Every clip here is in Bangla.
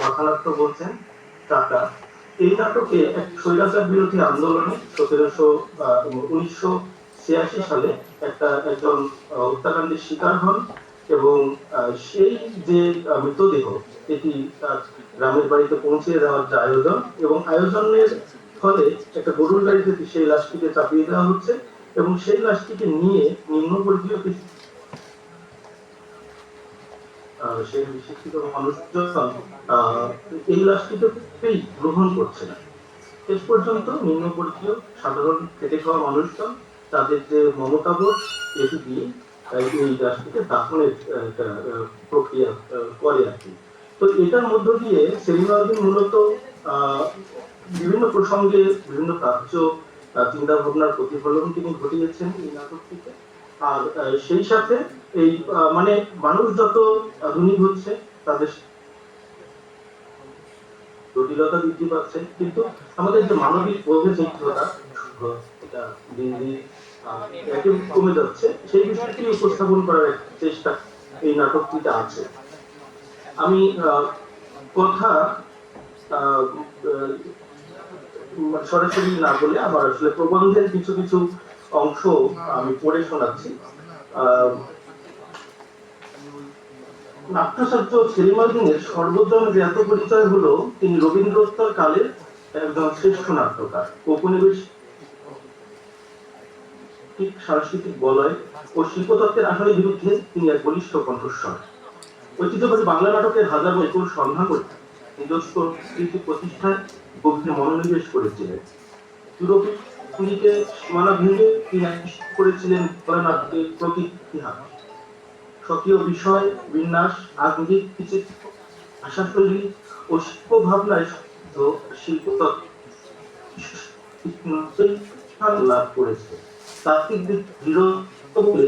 কথানাট্য বলছেন টাকা। এই নাটকে এক স্বৈরাচার বিরোধী আন্দোলনে 1986 সালে একজন হত্যাকাণ্ডের শিকার হন এবং সেই যে মৃতদেহ এটি তার গ্রামের বাড়িতে পৌঁছে দেওয়ার যে আয়োজন এবং আয়োজনের ফলে একটা গরুর গাড়িতে সেই লাশটিকে চাপিয়ে দেওয়া হচ্ছে এবং সেই লাশটিকে নিয়ে নিম্নবর্গীয় কিছু সেই শিক্ষিত মানুষজন এই লাশটিকেই গ্রহণ করছে না। শেষ পর্যন্ত নিম্নবর্গীয় সাধারণ খেটে খাওয়া মানুষজন তাদের যে মমতাবোধ এটি দিয়ে এই লাশটিকে দাফনের প্রক্রিয়া করে আর কি। তো এটার মধ্য দিয়ে সেলিম আলদিন মূলত বিভিন্ন প্রসঙ্গে বিভিন্ন প্রাচ্য চিন্তা ভাবনার প্রতিফলন তিনি ঘটিয়েছেন এই নাটকটিতে। আর সেই সাথে এই মানে মানুষ যত আধুনিক হচ্ছে তাদের জটিলতা বৃদ্ধি পাচ্ছে, কিন্তু আমাদের যে মানবিক বোধের চিত্রটা এটা দিন দিন কমে যাচ্ছে, সেই বিষয়টি উপস্থাপন করার চেষ্টা এই নাটকটিতে আছে। আমি কথা সরাসরি না বলে আমার আসলে প্রবন্ধের কিছু কিছু অংশ আমি পড়ে শোনাচ্ছি। নাট্যাচার্য সেলিম আলদিনের সর্বজন জ্ঞাত পরিচয় হলো তিনি রবীন্দ্রোত্তর কালের একজন শ্রেষ্ঠ নাট্যকার। ঔপনিবেশিক সাংস্কৃতিক বলয় ও শিল্পতত্ত্বের আসনের বিরুদ্ধে তিনি এক বলিষ্ঠ কণ্ঠস্বর। ঐতিহ্যবাহী বাংলা নাটকের হাজার বছর সন্ধান করে নিজস্ব কৃতি প্রতিষ্ঠায় গভীর মনোনিবেশ করেছিলেন। ইউরোপীয় সীমানা ভেঙে তিনি করেছিলেন বাংলা নাটকের প্রকৃত ইতিহাস। স্বকীয় বিষয় বিন্যাস, আধুনিক ভাষাশৈলী ও শিল্প ভাবনায় শিল্প লাভ করেছে। তাত্ত্বিক দিক দৃঢ় বলে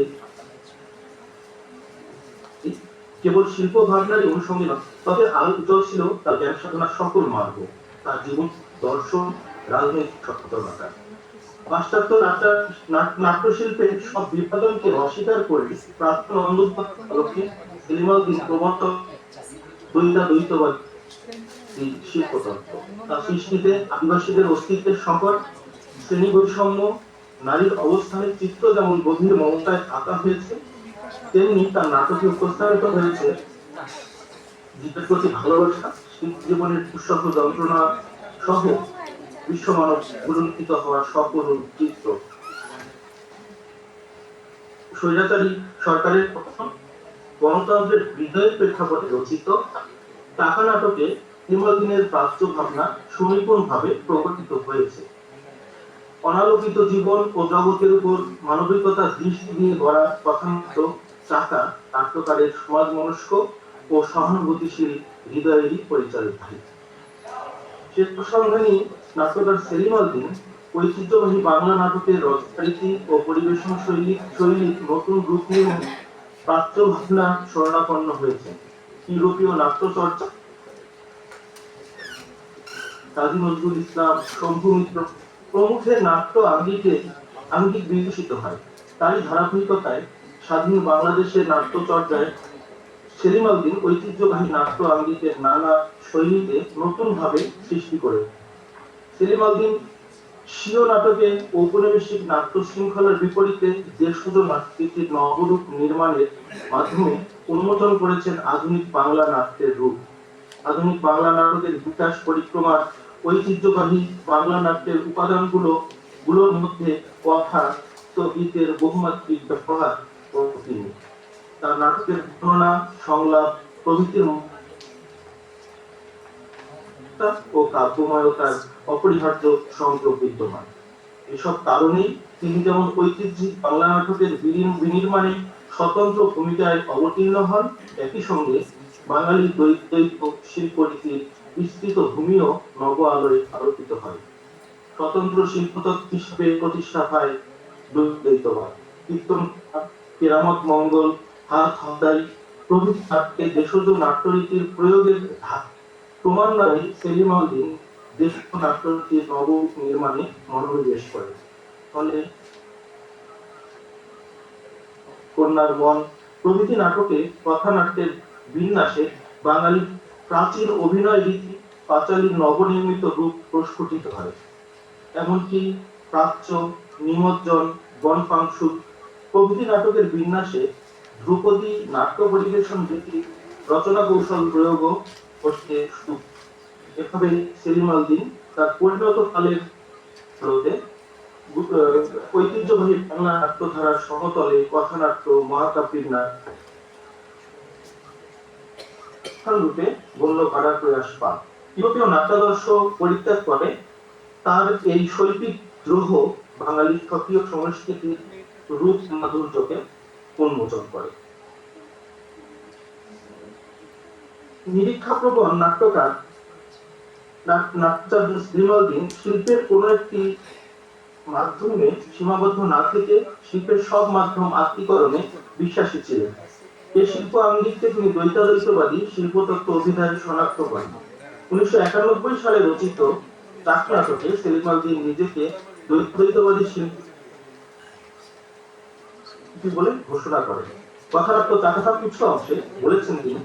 কেবল শিল্প ভাবনারই অনুষঙ্গে নয়, তবে আরো উজ্জ্বল ছিল তার জ্ঞান সাধনার সকল মার্গ, তার জীবন দর্শন, রাজনৈতিক সচেতনতা। পাশ্চাত্য নাট্যশিল্পের সব বিভাজনকে অস্বীকার করে প্রাক্তন অন্ধকারকে সেলিম আলদিন প্রবর্তক দ্বৈতবাদ শিল্পতত্ত্ব। তার সৃষ্টিতে আদিবাসীদের অস্তিত্বের সংকট, শ্রেণী বৈষম্য, নারীর অবস্থানের চিত্র যেমন গভীর মমতায় আঁকা হয়েছে, তেমনি তার নাটকে উপস্থাপিত হয়েছে জীবের প্রতি ভালোবাসা, জীবনের দুঃসহ যন্ত্রণা সহ বিশ্বমানব পুরস্কৃত হওয়ার সকরুণ চিত্র। স্বৈরাচারী সরকারের গণতন্ত্রের হৃদয়ের প্রেক্ষাপটে রচিত টাকা নাটকে সেলিম আলদিনের প্রাচ্য ভাবনা সুনিপুণ ভাবে প্রকটিত হয়েছে। অনালোকিত জীবন ও জগতের উপর মানবিকতার দৃষ্টি দিয়ে গড়া কথানাট্য টাকা নাট্যকারের সমাজ মনস্ক ও সহানুভূতিশীল হৃদয়েরই পরিচালিত। সন্ধানী নাট্যকার সেলিম আলদিন ঐতিহ্যবাহী বাংলা নাটকের রচনারীতি ও পরিবেশন শৈলীর নতুন রূপ নিয়ে প্রাচ্য ভাবনা শরণাপন্ন হয়েছে। ইউরোপীয় নাট্যচর্চা কাজী নজরুল ইসলাম, শম্ভু মিত্র প্রমুখের নাট্য আঙ্গিক বিকশিত হয়। তারই ধারাবাহিকতায় স্বাধীন বাংলাদেশের নাট্যচর্চায় সেলিম আলদিন ঐতিহ্যবাহী নাট্য আঙ্গিকের নানা শৈলীতে নতুন ভাবে সৃষ্টি করে। সেলিম আলদিন স্বীয় নাটকে ঔপনিবেশিক নাট্য শৃঙ্খলার বিপরীতে দেশজ নাট্যটির নবরূপ নির্মাণের মাধ্যমে উন্মোচন করেছেন আধুনিক বাংলা নাট্যের রূপ। আধুনিক বাংলা নাটকের বিকাশ পরিক্রমার ঐতিহ্যবাহী বাংলা নাট্যের উপাদানগুলোর মধ্যে কথা, গীতের বহুমাত্রিক ব্যবহার ও তিনি তার নাটকের বর্ণনা, সংলাপ প্রভৃতির ও কাব্যময়তার অপরিহার্য সংযোগ বিদ্যমান। এসব কারণেই তিনি যেমন ঐতিহ্যিক বাংলা নাটকের বিনির্মাণে স্বতন্ত্র ভূমিকায় অবতীর্ণ হন, একই সঙ্গে বাঙালি দ্বৈত শিল্পরীতির বিস্তৃত ভূমিও নব আলোয় আলোকিত হয়। স্বতন্ত্র শিল্পতত্ত্ব হিসেবে প্রতিষ্ঠা পায় দ্বৈতবাদ। কীর্তন, কেরামত মঙ্গল, হাত হতাই প্রভৃতি নাট্যে দেশজ নাট্যরীতির প্রয়োগের ক্রমান্বয়ে সেলিম আলদিন দেশজ নাট্যরীতির নব নির্মাণে মনোনিবেশ করেন। ফলে কন্যার মন প্রভৃতি নাটকে কথানাট্যের বিন্যাসে বাঙালি প্রাচীন অভিনয় রীতি পাঁচালীর নবনির্মিত রূপ প্রস্ফুটিত হয়। এমনকি প্রাচ্য, নিমজ্জন, বনপাংশু প্রভৃতি নাটকের বিন্যাসে ধ্রুপদী নাট্য পরিবেশন রীতি রচনা কৌশল প্রয়োগও করতে শুরু। এভাবে সেলিম আল দীন তার পরিণত কালের আলোতে ঐতিহ্যবাহী বাংলা নাট্যধারার সমতলে কথানাট্য, মহাকাব্যিক রূপে গণ্য করার প্রয়াস পান। ইউরোপীয় নাট্যাদর্শ পরিত্যাগ করে তার এই শৈল্পিক দ্রোহ বাঙালি স্বকীয় সংস্কৃতির রূপ মাধুর্যকে উন্মোচন করে। নিরীক্ষাপ্রবণ নাট্যকার নাট্যাচার্য সেলিম আল দীন শিল্পের কোন একটি মাধ্যমে সীমাবদ্ধ না থেকে শিল্পের সব মাধ্যম আত্মীকরণে বিশ্বাসী ছিলেন। এই শিল্প আঙ্গিককে তিনি দ্বৈতাদ্বৈতবাদী শিল্পতত্ত্ব অভিধায় শনাক্ত করেন। 1991 সালে রচিত চাক নাটকে সেলিম আল দীন নিজেকে দ্বৈতবাদী শিল্পী বলে ঘোষণা করেন। কথানাট্য চাকাথার কিছু অংশে বলেছেন তিনি,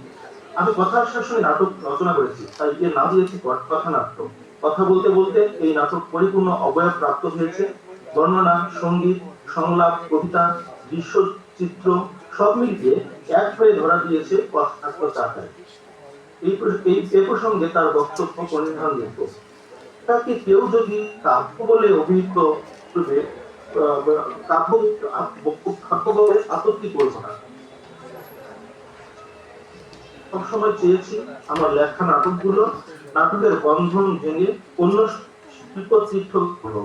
আমি কথার শাসনে নাটক রচনা করেছি, তাই এর নাম দিয়েছি কথানাট্য। কথা বলতে বলতে এই নাটক পরিপূর্ণ অবয়ব প্রাপ্ত হয়েছে। বর্ণনা, সঙ্গীত, সংলাপ, কবিতা, দৃশ্যচিত্র সব মিলিয়ে এক হয়ে ধরা দিয়েছে কথানাট্য চাকায়। এই প্রসঙ্গে তার বক্তব্য পরিধানযোগ্য। তাকে কেউ যদি কাব্য বলে অভিহিত করবে, কাব্য বলে আপত্তি করবো না। সবসময় চেয়েছি আমার লেখা নাটকগুলো নাটকের বন্ধন ভেঙে অন্য শিল্প তীর্থ করব,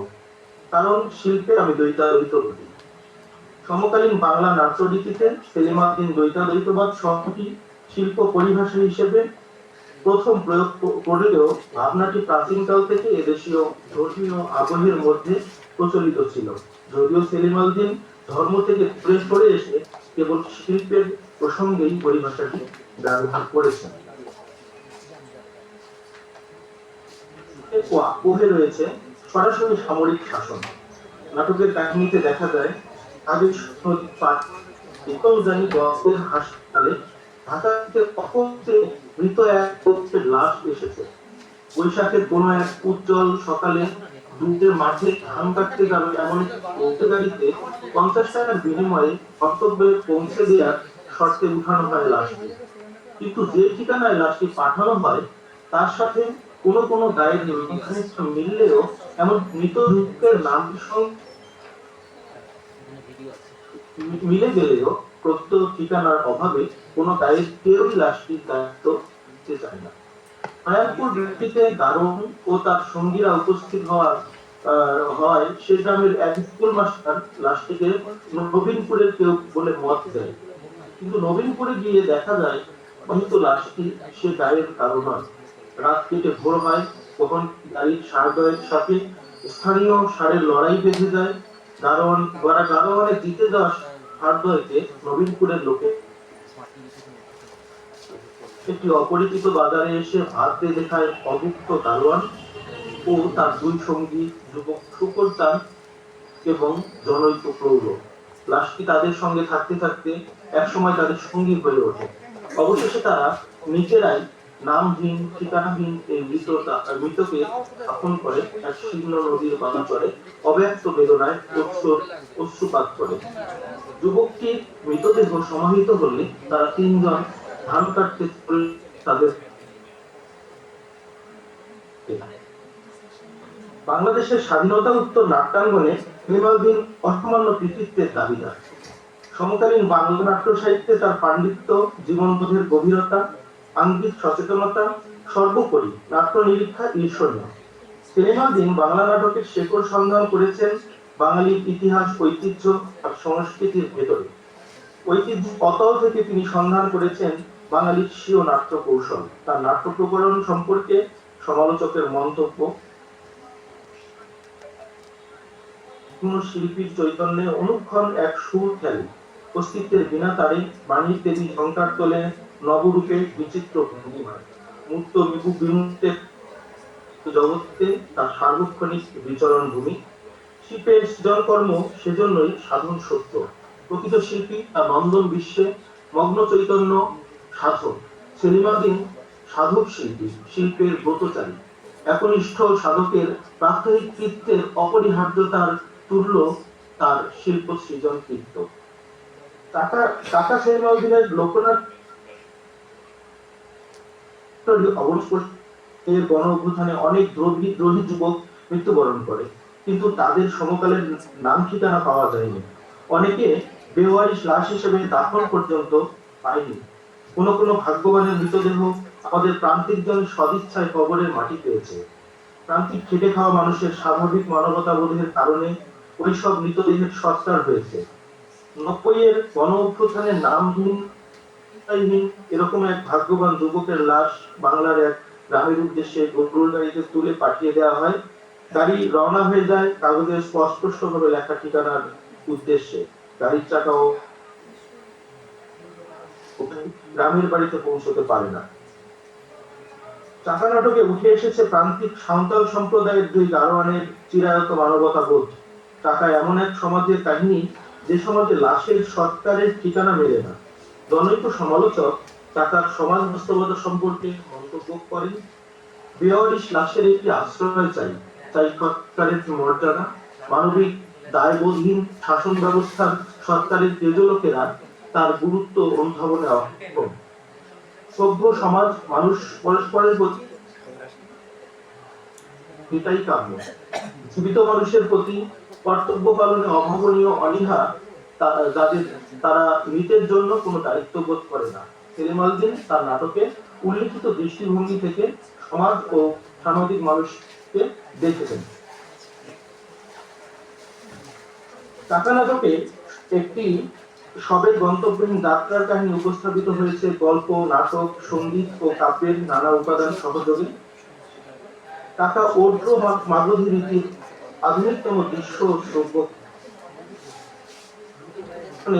কারণ শিল্পে আমি দ্বৈতাদ্বৈতবাদী। সমকালীন বাংলা নাট্যরীতিতে সেলিম আল দীন দ্বৈতাদ্বৈতবাদ শব্দটি শিল্প পরিভাষা হিসেবে প্রথম প্রয়োগ করলেও ভাবনাটি প্রাচীনকাল থেকে এদেশীয় ধর্মীয় আবহের মধ্যে প্রচলিত ছিল। যদিও সেলিম আল দীন ধর্ম থেকে দূরে সরে এসে কেবল শিল্পের প্রসঙ্গেই পরিভাষাটি ব্যবহার করেছেন। আবহে রয়েছে সরাসরি সামরিক শাসন। নাটকের কাহিনীতে দেখা যায় হাসপাতালে ঢাকা থেকে মৃত এক লাশ এসেছে। বৈশাখের কোন এক উজ্জ্বল সকালে দুধের মাঠে ধান কাটতে যাবে এমন গাড়িতে 50 টাকার বিনিময়ে কর্তব্যে পৌঁছে দেওয়ার শর্তে উঠানো হয় লাশটি। কিন্তু যে ঠিকানায় লাশটি পাঠানো হয় তার সাথে কোনো গায়ের মিললেও এমন মৃত লোকের নাম মিলে গেলেও প্রত্যেক ঠিকানার অভাবে কোনো গায়ের কেউই লাশটির দায়িত্ব দিতে চায় না। মায়ানপুর ব্যক্তিতে গারণ ও তার সঙ্গীরা উপস্থিত হয় সে গ্রামের এক স্কুল মাস্টার লাশটিকে নবীনপুরের কেউ বলে মত দেয়। কিন্তু নবীনপুরে গিয়ে দেখা যায় হয়তো লাশটি সে গায়ের কারো নয়। রাত কেটে ভোর হয়, তখন গাড়ির সারদয়ের সাথে স্থানীয় সারের লড়াই বেঁধে যায়। গারোয়ানে জিতে যাওয়া সারদয়কে নবীনপুরের লোকে একটি অপরিচিত বাজারে এসে ভাত দিয়ে দেখায় অভুক্ত দারোয়ান ও তার দুই সঙ্গী যুবক শুকর চান এবং জনৈক প্রৌঢ়। লাশটি তাদের সঙ্গে থাকতে থাকতে একসময় তাদের সঙ্গী হয়ে ওঠে। অবশেষে তারা নিজেরাই নামহীন ঠিকানাহীন এই মৃতকে স্থাপন করে এক শীর্ণ নদীর বাঁধচরে অব্যক্ত বেদনায় অশ্রুপাত করে। যুবকটির মৃতদেহ সমাহিত হলে তারা তিনজন ধান কাটতে তাদের বাংলাদেশের স্বাধীনতা উত্তর নাট্যাঙ্গনে সেলিম আল দীন অসামান্য কৃতিত্বের দাবিদার। সমকালীন বাংলা নাট্য সাহিত্যে তার পাণ্ডিত্য, জীবনবোধের গভীরতা, আঙ্গিক সচেতনতা, সর্বোপরি নাট্য নিরীক্ষা ঈর্ষণীয়। সেলিম আল দীন বাংলা নাটকের শেকড় সন্ধান করেছেন বাঙালির ইতিহাস, ঐতিহ্য আর সংস্কৃতির ভেতরে। ঐতিহ্য অতল থেকে তিনি সন্ধান করেছেন বাঙালির স্বীয় নাট্য কৌশল। তার নাট্য প্রকরণ সম্পর্কে সমালোচকের মন্তব্য, কোন শিল্পীর চৈতন্যে অনুক্ষণ এক সুর খেলে, অস্তিত্বের বিনা তারে বাণীর দেবী ঝঙ্কার তোলে নবরূপে বিচিত্র ভঙ্গিমায়। মুক্ত বিমুক্তের জগতে তার সার্বক্ষণিক বিচরণ ভূমি। শিল্পের সৃজনকর্ম সেজন্যই সাধন সত্য। প্রকৃত শিল্পী তার নন্দন বিশ্বে মগ্ন চৈতন্য সাধক। সেলিম আল দীন সাধক শিল্পী, শিল্পের ব্রতচারী, একনিষ্ঠ সাধকের প্রাত্যহিক কৃত্যের অপরিহার্যতার তুল্য তার শিল্প সৃজন কৃত্য। টাকা টাকা সিনেমা অভিনয়ের লোকনাথ অবশ্য গণ অভ্যুত্থানে অনেক দ্রোহী যুবক মৃত্যুবরণ করে, কিন্তু তাদের সমকালের নাম ঠিকানা পাওয়া যায়নি। অনেকে বেওয়ারিশ লাশ হিসেবে দাফন পর্যন্ত পায়নি। কোনো ভাগ্যবানের মৃতদেহ আমাদের প্রান্তিক জনের সদিচ্ছায় কবরের মাটি পেয়েছে। প্রান্তিক খেটে খাওয়া মানুষের স্বাভাবিক মানবতা বোধের কারণে ওইসব মৃতদেহের সৎকার হয়েছে। 90-এর গণ অভ্যুত্থানের নামহীন এরকম এক ভাগ্যবান যুবকের লাশ বাংলার এক গ্রামের উদ্দেশ্যে গরুর গাড়িতে তুলে পাঠিয়ে দেওয়া হয়। গাড়ি রওনা হয়ে যায় কাগজে স্পষ্টভাবে লেখা ঠিকানার উদ্দেশ্যে। গাড়ির চাকাও গ্রামের বাড়িতে পৌঁছতে পারে না। চাকা নাটকে উঠে এসেছে প্রান্তিক সাঁওতাল সম্প্রদায়ের দুই গারোয়ানের চিরায়ত মানবতা বোধ। টাকা এমন এক সমাজের কাহিনী যে সমাজে লাশের সৎকারের ঠিকানা মেলে না। জনৈক সমালোচক টাকার সমাজ বাস্তবতা সম্পর্কে মন্তব্য করেন, বেওয়ারিশ লাশের একটি আশ্রয় চাই, চাই সৎকারের মর্যাদা। মানবিক দায়বোধহীন শাসন ব্যবস্থার সরকারের তেজলোকেরা তার গুরুত্ব অনুধাবনে অক্ষম। সভ্য সমাজ মানুষ পরস্পরের প্রতি এটাই কাম্য। জীবিত মানুষের প্রতি কর্তব্য পালনে অভাবনীয় অনীহা যাদের তারা মৃতের জন্য কোনো দায়িত্ব বোধ করে না। সেলিম আল দীন তার নাটকে উল্লিখিত দৃষ্টিভঙ্গি থেকে সমাজ ও সামাজিক মানুষকে দেখেছেন। টাকা নাটকে একটি সবের গন্তব্যহীন যাত্রার কাহিনী উপস্থাপিত হয়েছে গল্প, নাটক, সঙ্গীত ও কাব্যের নানা উপাদান সহযোগে। টাকা ওর্ধ্ব মাগধী রীতির আধুনিকতম দৃশ্য শ্রব্য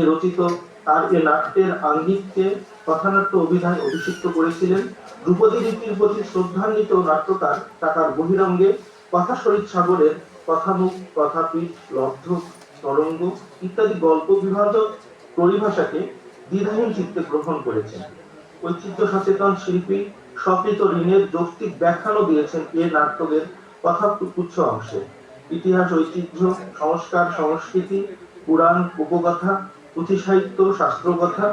রচিত তার এ নাট্যের আঙ্গিককে কথানাট্য অভিধায় অভিষিক্ত করেছিলেন। ধ্রুপদী রীতির প্রতি শ্রদ্ধান্বিত নাট্যকার টাকার বহিরঙ্গে কথা শরীর সাগরের কথামুখ, কথাপীঠ, লব্ধ, তরঙ্গ ইত্যাদি গল্প বিভাজক পরিভাষাকে দ্বিধাহীন চিত্তে গ্রহণ করেছেন। ঐতিহ্য সচেতন শিল্পী স্বকৃত ঋণের যৌক্তিক ব্যাখ্যানও দিয়েছেন এ নাটকের কথাগুচ্ছ অংশে। ইতিহাস, ঐতিহ্য, সংস্কার, সংস্কৃতি, পুরাণ, উপকথা, পুঁথি সাহিত্য, শাস্ত্রকথা,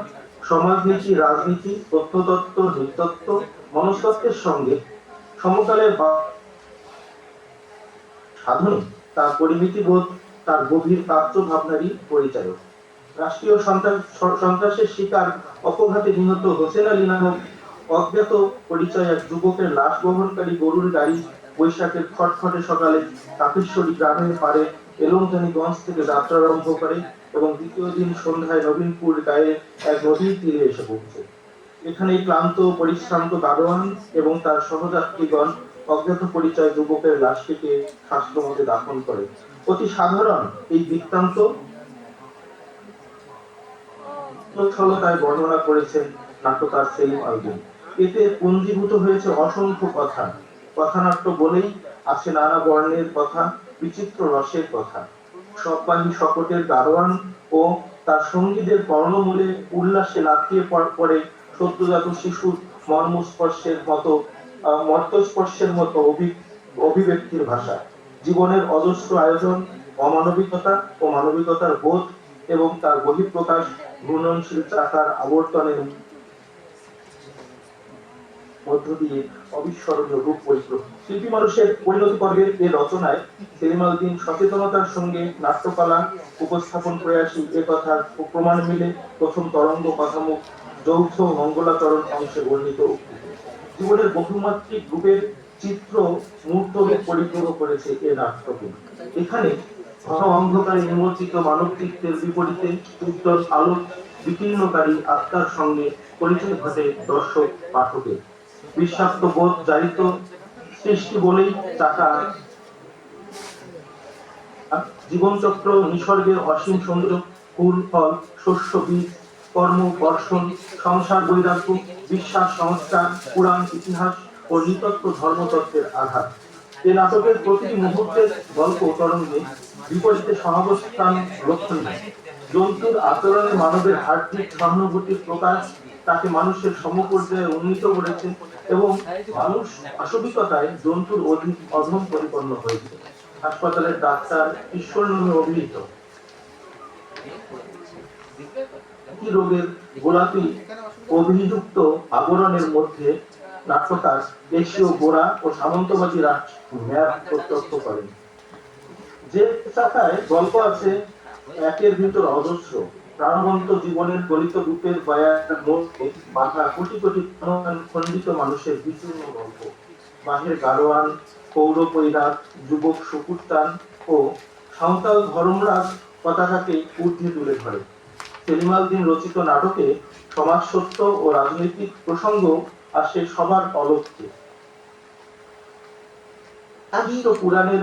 সমাজনীতি, রাজনীতি, তথ্যতত্ত্ব, নৃতত্ত্ব, মনস্তত্ত্বের সঙ্গে সমকালের সাধনে তার পরিমিতিবোধ তার গভীর প্রাচ্য ভাবনারই পরিচায়ক। রাষ্ট্রীয় সন্ত্রাসের শিকার অপঘাতে নিহত হোসেন আলী নামক অজ্ঞাত পরিচয় এক যুবকের লাশ বহনকারী গরুর গাড়ি বৈশাখের খটখটে সকালে তাপেশ্বরী গ্রামের পারে এলমজানিগঞ্জ থেকে যাত্রা আরম্ভ করে এবং দ্বিতীয় দিন সন্ধ্যায় নবীনপুর গায়ে এক নদীর তীরে এসে পৌঁছে। এখানে ক্লান্ত পরিশ্রান্ত দারোয়ান এবং তার সহযাত্রীগণ অজ্ঞাত পরিচয় যুবকের লাশটিকে শাস্ত্রমতে দাফন করে। অতি সাধারণ এই বৃত্তান্ত ছলতায় বর্ণনা করেছেন নাট্যকার সেলিম আল দীন। এতে পুঞ্জীভূত হয়েছে অসংখ্য কথা। কথানাট্য বলেই আছে নানা বর্ণের কথা, বিচিত্র রসের কথা। সববাহী শকটের দারোয়ান ও তার সঙ্গীদের কর্ণমূলে উল্লাসে লাফিয়ে পড়ে সদ্যজাত শিশুর মর্তস্পর্শের মতো অভিব্যক্তির ভাষা। জীবনের অজস্র আয়োজন, অমানবিকতা ও মানবিকতার বোধ এবং তার বহিঃপ্রকাশ ঘূর্ণনশীল চাকার আবর্তনের মধ্য দিয়ে অবিস্মরণীয় রূপ পরিগ্রহ। শিল্পী মানুষের পরিণতি পর্বের এ রচনায় সেলিম আল দীন সচেতনতার সঙ্গে নাট্যকলা উপস্থাপন প্রয়াসী এ কথার প্রমাণ মিলে প্রথম তরঙ্গ কথামুখ যৌথ মঙ্গলাচরণ অংশে বর্ণিত। জীবনের বহুমাত্রিক রূপের চিত্র মূর্ত রূপ পরিগ্রহ করেছে এ নাট্যকে। এখানে ঘন অন্ধকারে নিমজ্জিত মানব চিত্তের বিপরীতে উজ্জ্বল আলোক বিকীর্ণকারী আত্মার সঙ্গে পরিচয় ঘটে দর্শক পাঠকের। বিশ্বাক্ত বোধ জারিত সৃষ্টি বলেই টাকা জীবনচক্র, নিসর্গের অসীম সৌন্দর্য, ফুল ফল, শস্য বীজ, কর্ম বর্ষণ, সংসার বৈরাগ্য, বিশ্বাস সংস্কার, পুরাণ ইতিহাস ও নৃতত্ত্ব ধর্মতত্ত্বের আঘাত। এ নাটকের প্রতিটি মুহূর্তের গল্প তরঙ্গে বিপরীতে সহাবস্থান লক্ষণীয়। জন্তুর আচরণে মানবের হার্দিক সহানুভূতির প্রকাশ, তাকে মানুষের সমপর্যায়ে উন্নীত করেছে এবং মানুষ আসবিকতায় জন্তুর অধম পরিপন্ন হয়েছে। হাসপাতালের ডাক্তার ঈশ্বর নামে অভিহিত। কি রোগের গোলাপি অভিযুক্ত আবরণের মধ্যে নাট্যকার দেশীয় গোড়া ও সামন্তবাদী ম্যাপ প্রত্যক্ষ করেন। যে শাখায় গল্প আছে একের ভিতর অজস্র প্রাণবন্ত জীবনের গলিত রূপের বয়ানের মধ্যে বাঁধা কোটি কোটি খণ্ডিত মানুষের বিচূর্ণ গল্প। বাহের গাড়োয়ান, পৌর পৈরাগ, যুবক সুকুরতান ও সাঁওতাল ধর্মরাজ পতাকাকে ঊর্ধ্বে তুলে ধরে। সেলিম আল দীন রচিত নাটকে সমাজ সত্য ও রাজনৈতিক প্রসঙ্গ আসে সবার অলক্ষ্যে। পুরাণের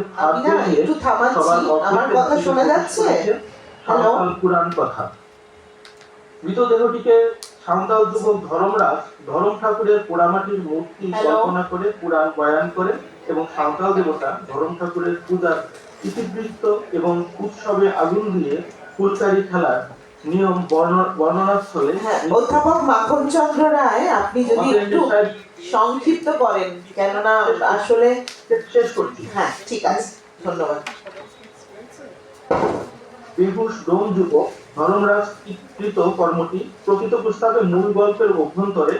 পুরাণ কথা। মৃতদেহটিকে সাঁওতাল যুবক ধর্মরাজ ধরম ঠাকুরের পোড়ামাটির মূর্তি কল্পনা করে পুরাণ বয়ান করে এবং সাঁওতাল দেবতা ধরম ঠাকুরের পূজার ইতিবৃত্ত এবং উৎসবে আগুন দিয়ে ফুলকারি খেলার নিয়ম বর্ণনাস্থলে। অধ্যাপক মাখন চন্দ্র রায়, আপনি যদি একটু সংক্ষিপ্ত করেন, কেননা আসলে শেষ করছি। হ্যাঁ, ঠিক আছে, ধন্যবাদ। বেহুশ ডোম যুবক ধর্মরাজ কৃত কর্মটি প্রকৃত প্রস্তাবে মূল গল্পের অভ্যন্তরে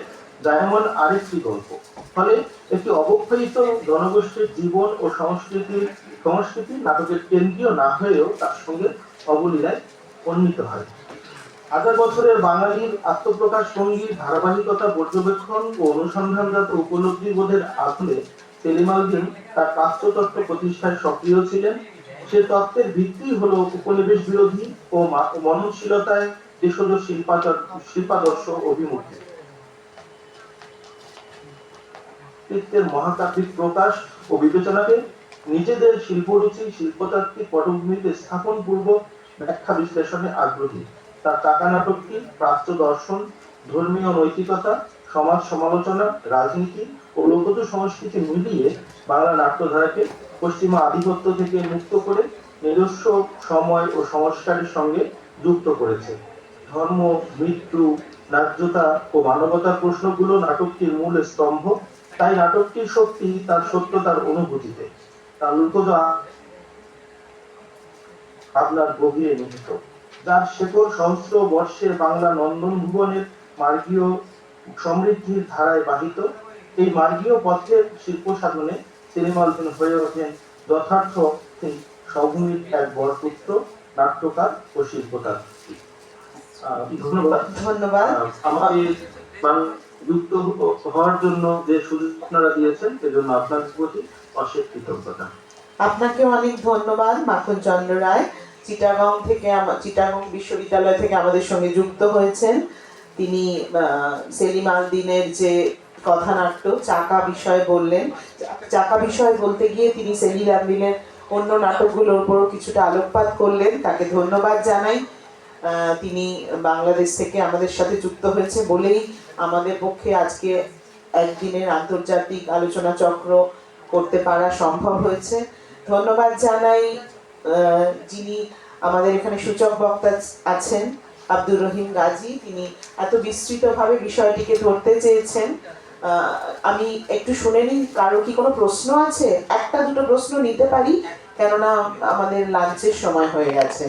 জায়মান আরেকটি গল্প। ফলে একটি অবক্ষয়িত জনগোষ্ঠীর জীবন ও সংস্কৃতি নাটকের কেন্দ্রীয় না হয়েও তার সঙ্গে অবলীলায় উন্নীত হয়। হাজার বছরের বাঙালির আত্মপ্রকাশ ভঙ্গির ধারাবাহিকতা পর্যবেক্ষণ ও অনুসন্ধানজাত উপলব্ধি বোধের আদলে সেলিম আল দীন তার প্রাচ্যতত্ত্ব প্রতিষ্ঠায় সক্রিয় ছিলেন। সে তত্ত্বের ভিত্তি হলো উপনিবেশ বিরোধী ও মননশীলতায় দেশজ শিল্পাদর্শ অভিমুখী। মহাকাব্যিক প্রকাশ ও বিবেচনাকে নিজেদের শিল্পরুচি শিল্পতাত্ত্বিক পটভূমিতে স্থাপন পূর্বক ব্যাখ্যা বিশ্লেষণে আগ্রহী। তার টাকা নাটকটি প্রাচ্য দর্শন, ধর্মীয় নৈতিকতা, সমাজ সমালোচনা, রাজনীতি ও লোকজ সংস্কৃতি মিলিয়ে বাংলা নাট্যধারাকে পশ্চিমা আধিপত্য থেকে মুক্ত করে নিজস্ব সময় ও সংস্কারের সঙ্গে যুক্ত করেছে। ধর্ম, মৃত্যু, ন্যায্যতা ও মানবতার প্রশ্নগুলো নাটকটির মূল স্তম্ভ। তাই নাটকটির শক্তি তার সত্যতার অনুভূতিতে, তার লোকজ ভাবনার গভীরে নিহিত, যার শেকড় সহস্র বর্ষের বাংলা নন্দন ভুবনের মার্গীয় সমৃদ্ধির ধারায় বাহিত। এই মার্গীয় পথের শিল্প সাধনে সেলিম আল দীন হয়ে ওঠেন যথার্থ স্বভূমির এক বরপুত্র, নাট্যকার ও শিল্পতাত্ত্বিক। ধন্যবাদ আমাকে যুক্ত হওয়ার জন্য যে সুযোগ আপনারা দিয়েছেন সেজন্য আপনাদের প্রতি অশেষ কৃতজ্ঞতা। আপনাকে অনেক ধন্যবাদ। মাখন চন্দ্র রায় চিটাগং বিশ্ববিদ্যালয় থেকে আমাদের সঙ্গে যুক্ত হয়েছেন। তিনি সেলিম আল দীনের যে কথানাট্য চাকা বিষয় বললেন। চাকা বিষয় বলতে গিয়ে তিনি সেলিম আল দীনের অন্য নাটকগুলোর উপরও কিছুটা আলোকপাত করলেন, তাকে ধন্যবাদ জানাই। তিনি বাংলাদেশ থেকে আমাদের সাথে যুক্ত হয়েছে বলেই আমাদের পক্ষে আজকে একদিনের আন্তর্জাতিক আলোচনা চক্র করতে পারা সম্ভব হয়েছে। ধন্যবাদ জানাই যিনি আমাদের এখানে সূচক বক্তা আছেন, আব্দুর রহিম গাজী। তিনি এত বিস্তৃতভাবে বিষয়টিকে ধরতে চেয়েছেন। আমি একটু শুনে নিই, কারো কি কোনো প্রশ্ন আছে? একটা দুটো প্রশ্ন নিতে পারি, কেননা আমাদের লাঞ্চের সময় হয়ে গেছে।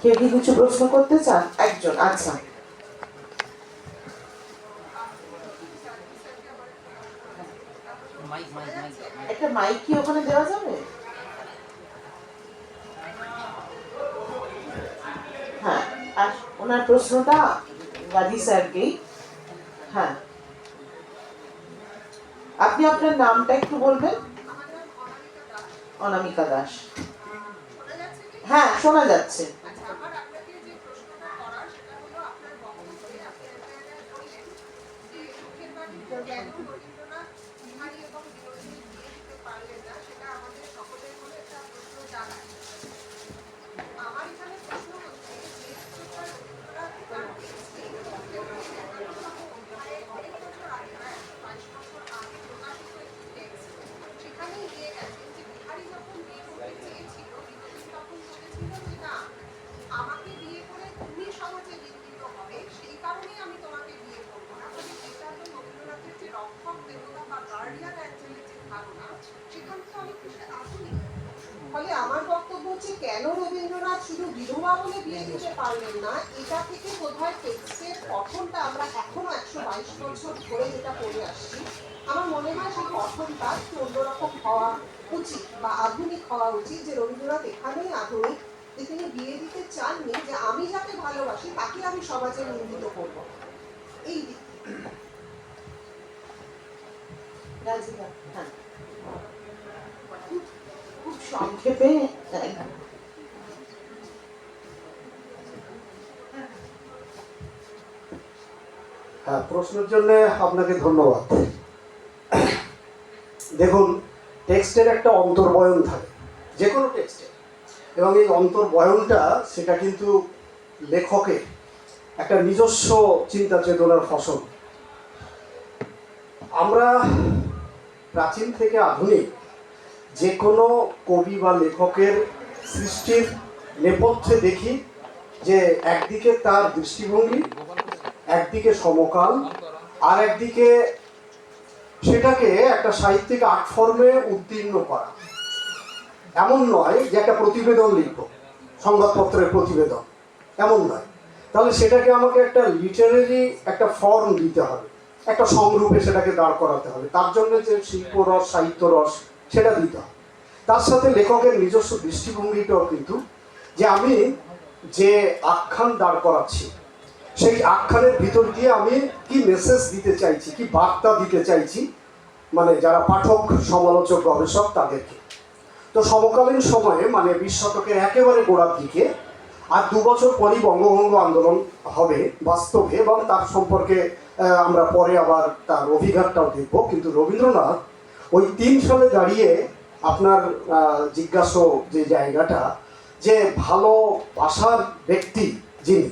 কেউ কি কিছু প্রশ্ন করতে চান? একজন, আচ্ছা। একটা মাইক কি ওখানে দেওয়া যাবে? হ্যাঁ, আর ওনার প্রশ্নটা গাজী স্যারকেই। হ্যাঁ, আপনি আপনার নামটা একটু বলবেন। অনামিকা দাস। হ্যাঁ, শোনা যাচ্ছে। আমাকে বিয়ে করে তুমি সমাজে ধারণা সেখান থেকে অনেক কিছু আধুনিক। ফলে আমার বক্তব্য হচ্ছে কেন রবীন্দ্রনাথ শুধু বিধবা বলে বিয়ে দিতে পারলেন না, এটা থেকে বোধহয় টেক্সটের পঠনটা আমরা এখনো 122 বছর ধরে যেটা পড়ে আসছি, আমার মনে হয় সেই পঠনটা একটু অন্যরকম হওয়া উচিত বা আধুনিক হওয়া উচিত। যে রবীন্দ্রনাথ এখানেই আধুনিক, যে তিনি বিয়ে দিতে চাননি যে আমি যাকে ভালোবাসি তাকে আমি সমাজে নিন্দিত করবো। এই দিক রাজিকা, হ্যাঁ, খুব সংক্ষেপে। হ্যাঁ, প্রশ্নের জন্য আপনাকে ধন্যবাদ। দেখুন, টেক্সটের একটা অন্তর্বয়ন থাকে যে কোনো টেক্সটে, এবং এই অন্তর্বয়নটা সেটা কিন্তু লেখকের একটা নিজস্ব চিন্তা চেতনার ফসল। আমরা প্রাচীন থেকে আধুনিক যে কোনো কবি বা লেখকের সৃষ্টির নেপথ্যে দেখি যে একদিকে তার দৃষ্টিভঙ্গি, একদিকে সমকাল, আর একদিকে সেটাকে একটা সাহিত্যিক আর্ট ফর্মে উত্তীর্ণ করা। এমন নয় যে একটা প্রতিবেদন লিখব, সংবাদপত্রের প্রতিবেদন, এমন নয়। তাহলে সেটাকে আমাকে একটা লিটারেরি একটা ফর্ম দিতে হবে, একটা সংরূপে সেটাকে দাঁড় করাতে হবে। তার জন্য যে শিল্প রস, সাহিত্য রস, সেটা দিতে হবে। তার সাথে লেখকের নিজস্ব দৃষ্টিভঙ্গিটাও কিন্তু, যে আমি যে আখ্যান দাঁড় করাচ্ছি সেই আখ্যানের ভিতর দিয়ে আমি কি মেসেজ দিতে চাইছি, কি বার্তা দিতে চাইছি, মানে যারা পাঠক, সমালোচক, গবেষক তাদেরকে। তো সমকালীন সময়ে মানে 20 শতকের একেবারে গোড়ার দিকে, আর 2 বছর পরই বঙ্গভঙ্গ আন্দোলন হবে বাস্তবে, এবং তার সম্পর্কে আমরা পরে আবার তার অভিঘাতটাও দেখব। কিন্তু রবীন্দ্রনাথ ওই 3 সালে দাঁড়িয়ে আপনার জিজ্ঞাসা যে জায়গাটা, যে ভালোবাসার ব্যক্তি যিনি,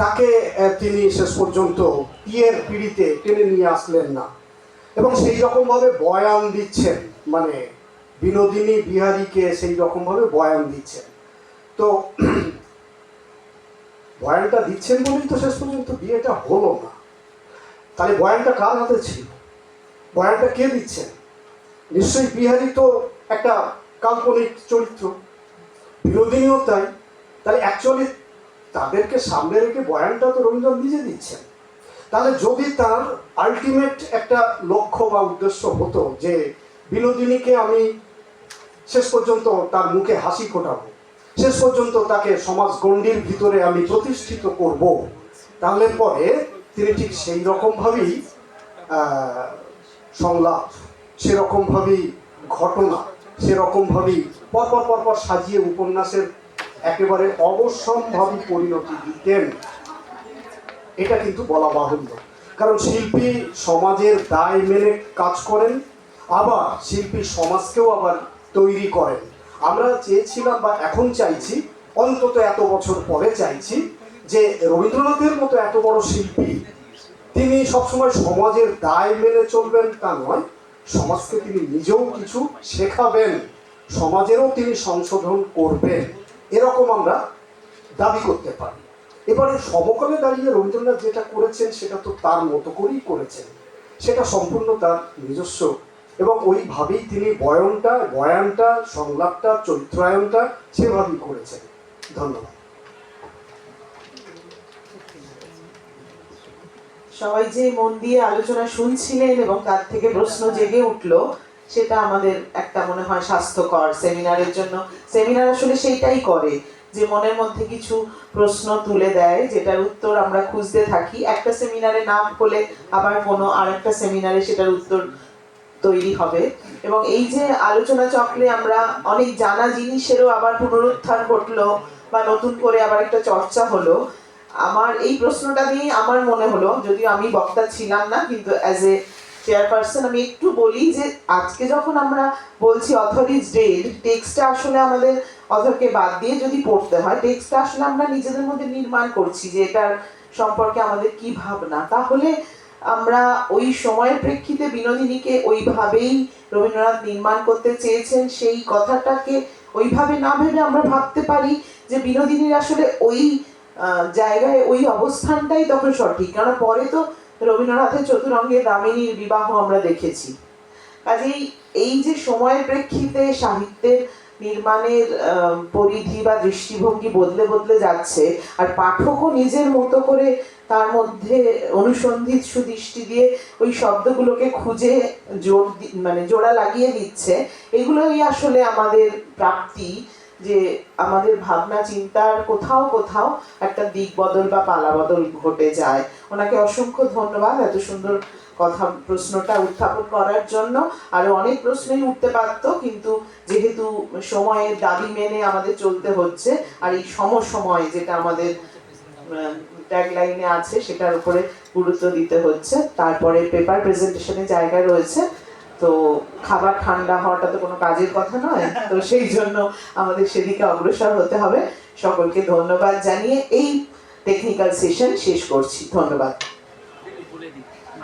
তাকে তিনি শেষ পর্যন্ত বিয়ের পিড়িতে টেনে নিয়ে আসলেন না, এবং সেই রকমভাবে বয়ান দিচ্ছেন, মানে বিনোদিনী বিহারীকে সেই রকমভাবে বয়ান দিচ্ছেন। তো বয়ানটা দিচ্ছেন বলেই তো শেষ পর্যন্ত বিয়েটা হলো না। তাহলে বয়ানটা কার হাতে ছিল? বয়ানটা কে দিচ্ছেন? নিশ্চয়ই বিহারী তো একটা কাল্পনিক চরিত্র, বিনোদিনীও তাই। তাহলে অ্যাকচুয়ালি তাদেরকে সামনে রেখে বয়ানটা তো রবীন্দ্রনাথ নিজে দিচ্ছেন। তাহলে যদি তার আলটিমেট একটা লক্ষ্য বা উদ্দেশ্য হতো যে বিনোদিনীকে আমি শেষ পর্যন্ত তার মুখে হাসি ফোটাবো, শেষ পর্যন্ত তাকে সমাজ গণ্ডির ভিতরে আমি প্রতিষ্ঠিত করব, তাহলে পরে তিনি ঠিক সেই রকমভাবেই সংলাপ, সেরকমভাবেই ঘটনা, সেরকমভাবেই পরপর পরপর সাজিয়ে উপন্যাসের একেবারে অবশ্যম্ভাবী পরিণতি দিতেন। এটা কিন্তু বলা বাহুল্য, কারণ শিল্পী সমাজের দায় মেনে কাজ করেন, আবার শিল্পী সমাজকেও আবার তৈরি করেন। আমরা চেয়েছিলাম বা এখন চাইছি, অন্তত এত বছর পরে চাইছি, যে রবীন্দ্রনাথের মতো এত বড় শিল্পী তিনি সবসময় সমাজের দায় মেনে চলবেন তা নয়, সমাজকে তিনি নিজেও কিছু শেখাবেন, সমাজেরও তিনি সংশোধন করবেন, এরকম আমরা দাবি করতে পারি। এবারে সমকালে দাঁড়িয়ে রবীন্দ্রনাথ যেটা করেছেন সেটা তো তার মতো করেই করেছেন, সেটা সম্পূর্ণ তার নিজস্ব, এবং ওইভাবেই তিনি বয়ানটা, সংলাপটা, চরিত্রায়নটা সেভাবেই করেছেন। ধন্যবাদ। সবাই যে মন দিয়ে আলোচনা শুনছিলেন এবং তার থেকে প্রশ্ন জেগে উঠলো, সেটা আমাদের একটা মনে হয় স্বাস্থ্যকর সেমিনারের জন্য। সেমিনার আসলে সেইটাই করে, যে মনের মধ্যে কিছু প্রশ্ন তুলে দেয়, যেটার উত্তর আমরা খুঁজতে থাকি। একটা সেমিনারে নাম হলে আবার কোনো আরেকটা সেমিনারে সেটার উত্তর তৈরি হবে, এবং এই যে আলোচনা চক্রে আমরা অনেক জানা জিনিসেরও আবার পুনরুত্থান ঘটলো, বা নতুন করে আবার একটা চর্চা হলো। আমার এই প্রশ্নটা দিয়ে আমার মনে হলো, যদিও আমি বক্তা ছিলাম না, কিন্তু অ্যাজ এ চেয়ারপারসন আমি একটু বলি যে আজকে যখন আমরা বলছি অথর ইজ ডেড, টেক্সটটা আসলে আমাদের অথরকে বাদ দিয়ে যদি পড়তে হয়, টেক্সটটা আসলে আমরা নিজেদের মধ্যে নির্মাণ করছি যে এটার সম্পর্কে আমাদের কি ভাবনা। তাহলে আমরা ওই সময়ের প্রেক্ষিতে বিনোদিনীকে ওইভাবেই রবীন্দ্রনাথ নির্মাণ করতে চেয়েছেন, সেই কথাটাকে ওইভাবে না ভেবে আমরা ভাবতে পারি যে বিনোদিনীর আসলে ওই জায়গায় ওই অবস্থানটাই তখন সঠিক। কারণ পরে তো রবীন্দ্রনাথের চতুরঙ্গে দামিনীর বিবাহ আমরা দেখেছি, কাজেই এই যে সময়ের প্রেক্ষিতে সাহিত্যের নির্মাণের পরিধি বা দৃষ্টিভঙ্গি বদলে বদলে যাচ্ছে, আর পাঠকও নিজের মতো করে তার মধ্যে অনুসন্ধিৎ সুদৃষ্টি দিয়ে ওই শব্দগুলোকে খুঁজে মানে জোড়া লাগিয়ে দিচ্ছে, এগুলোই আসলে আমাদের প্রাপ্তি, যে আমাদের ভাবনা চিন্তার কোথাও কোথাও একটা দিক বদল বা পালা বদল ঘটে যায়। ওনাকে অসংখ্য ধন্যবাদ এত সুন্দর কথা প্রশ্নটা উত্থাপন করার জন্য। আরো অনেক প্রশ্নই উঠতে পারতো, কিন্তু যেহেতু সময়ের দাবি মেনে আমাদের চলতে হচ্ছে, আর এই সময় যেটা আমাদের ট্যাগলাইনে আছে সেটার উপরে গুরুত্ব দিতে হচ্ছে। তারপরে পেপার প্রেজেন্টেশনের জায়গা রয়েছে, তো খাবার ঠান্ডা হওয়াটা তো কোনো কাজের কথা নয়, তো সেই জন্য আমাদের সেদিকে অগ্রসর হতে হবে। সকলকে ধন্যবাদ জানিয়ে এই টেকনিক্যাল সেশন শেষ করছি। ধন্যবাদ।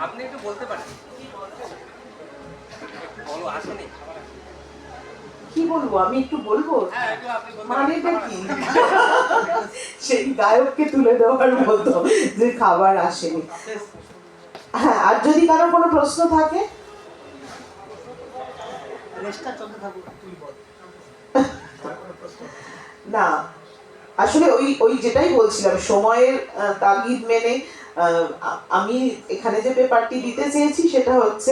আপনি একটু বলতে পারেন, বলো আসেনি। কি বলবো, আমি একটু বলবো হ্যাঁ একটু আপনি বলতে মানেটা পারেন। কি? সেই গায়ককে তুলে দেওয়ার মতো যে খাবার আসেনি। হ্যাঁ, আর যদি কারো কোনো প্রশ্ন থাকে। না, আসলে ওই ওই যেটাই বলছিলাম, সময়ের তাগিদ মেনে আমি এখানে যে পেপারটি দিতে চেয়েছি সেটা হচ্ছে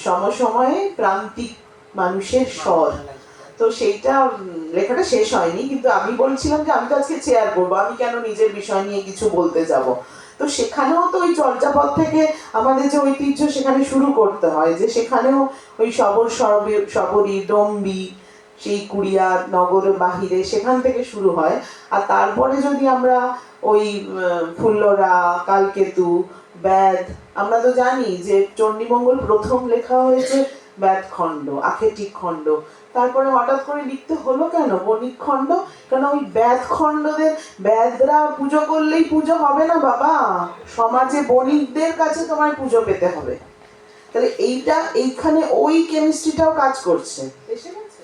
সমসময়ে প্রান্তিক মানুষের স্বর। তো সেইটা লেখাটা শেষ হয়নি, কিন্তু আমি বলছিলাম যে আমি তো আজকে চেয়ার করবো, আমি কেন নিজের বিষয় নিয়ে কিছু বলতে যাব। তো সেখানেও তো ওই চর্যাপদ থেকে আমাদের যে ঐতিহ্য সেখানে শুরু করতে হয়, যে সেখানেও ওই সবরী ডম্বি, সেই কুড়িয়া নগর বাহিরে সেখান থেকে শুরু হয়। আর তারপরে যদি আমরা ওই ফুল্লরা, কালকেতু, ব্যাধ, আমরা তো জানি যে চণ্ডীমঙ্গল প্রথম লেখা হয়েছে ব্যাধ খণ্ড, আখেটিক খণ্ড। তারপরে হঠাৎ করে লিখতে হলো কেন বণিক খণ্ড? কারণ ওই ব্যাধ খণ্ডদের, ব্যাধরা পুজো করলেই পুজো হবে না বাবা, সমাজে বণিকদের কাছে তোমায় পুজো পেতে হবে। তাহলে এইখানে ওই কেমিস্ট্রিটাও কাজ করছে। এসে গেছে?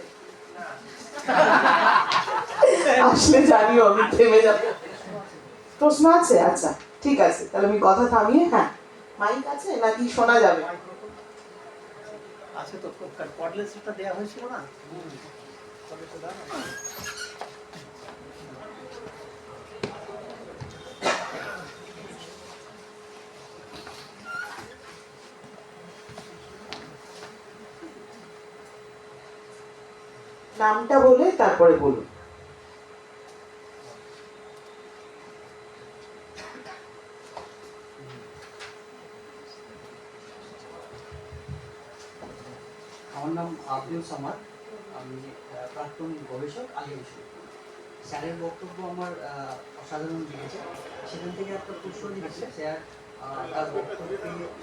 আসলে জানিও আমি থেমে যাব। প্রশ্ন আছে? আচ্ছা ঠিক আছে, তাহলে আমি কথা থামিয়ে, হ্যাঁ মাইক আছে নাকি শোনা যাবে? আছে তো, কর্ডলেসটা দেওয়া হয়েছিল না? নামটা বলে তারপরে বলুন। আমার নাম আব্দুল সামাদ, আমি প্রাক্তন গবেষক আলিয়া বিশ্ববিদ্যালয়। স্যারের বক্তব্য আমার অসাধারণ লেগেছে। সেখান থেকে একটা প্রশ্ন লিখেছে স্যার, তার বক্তব্যে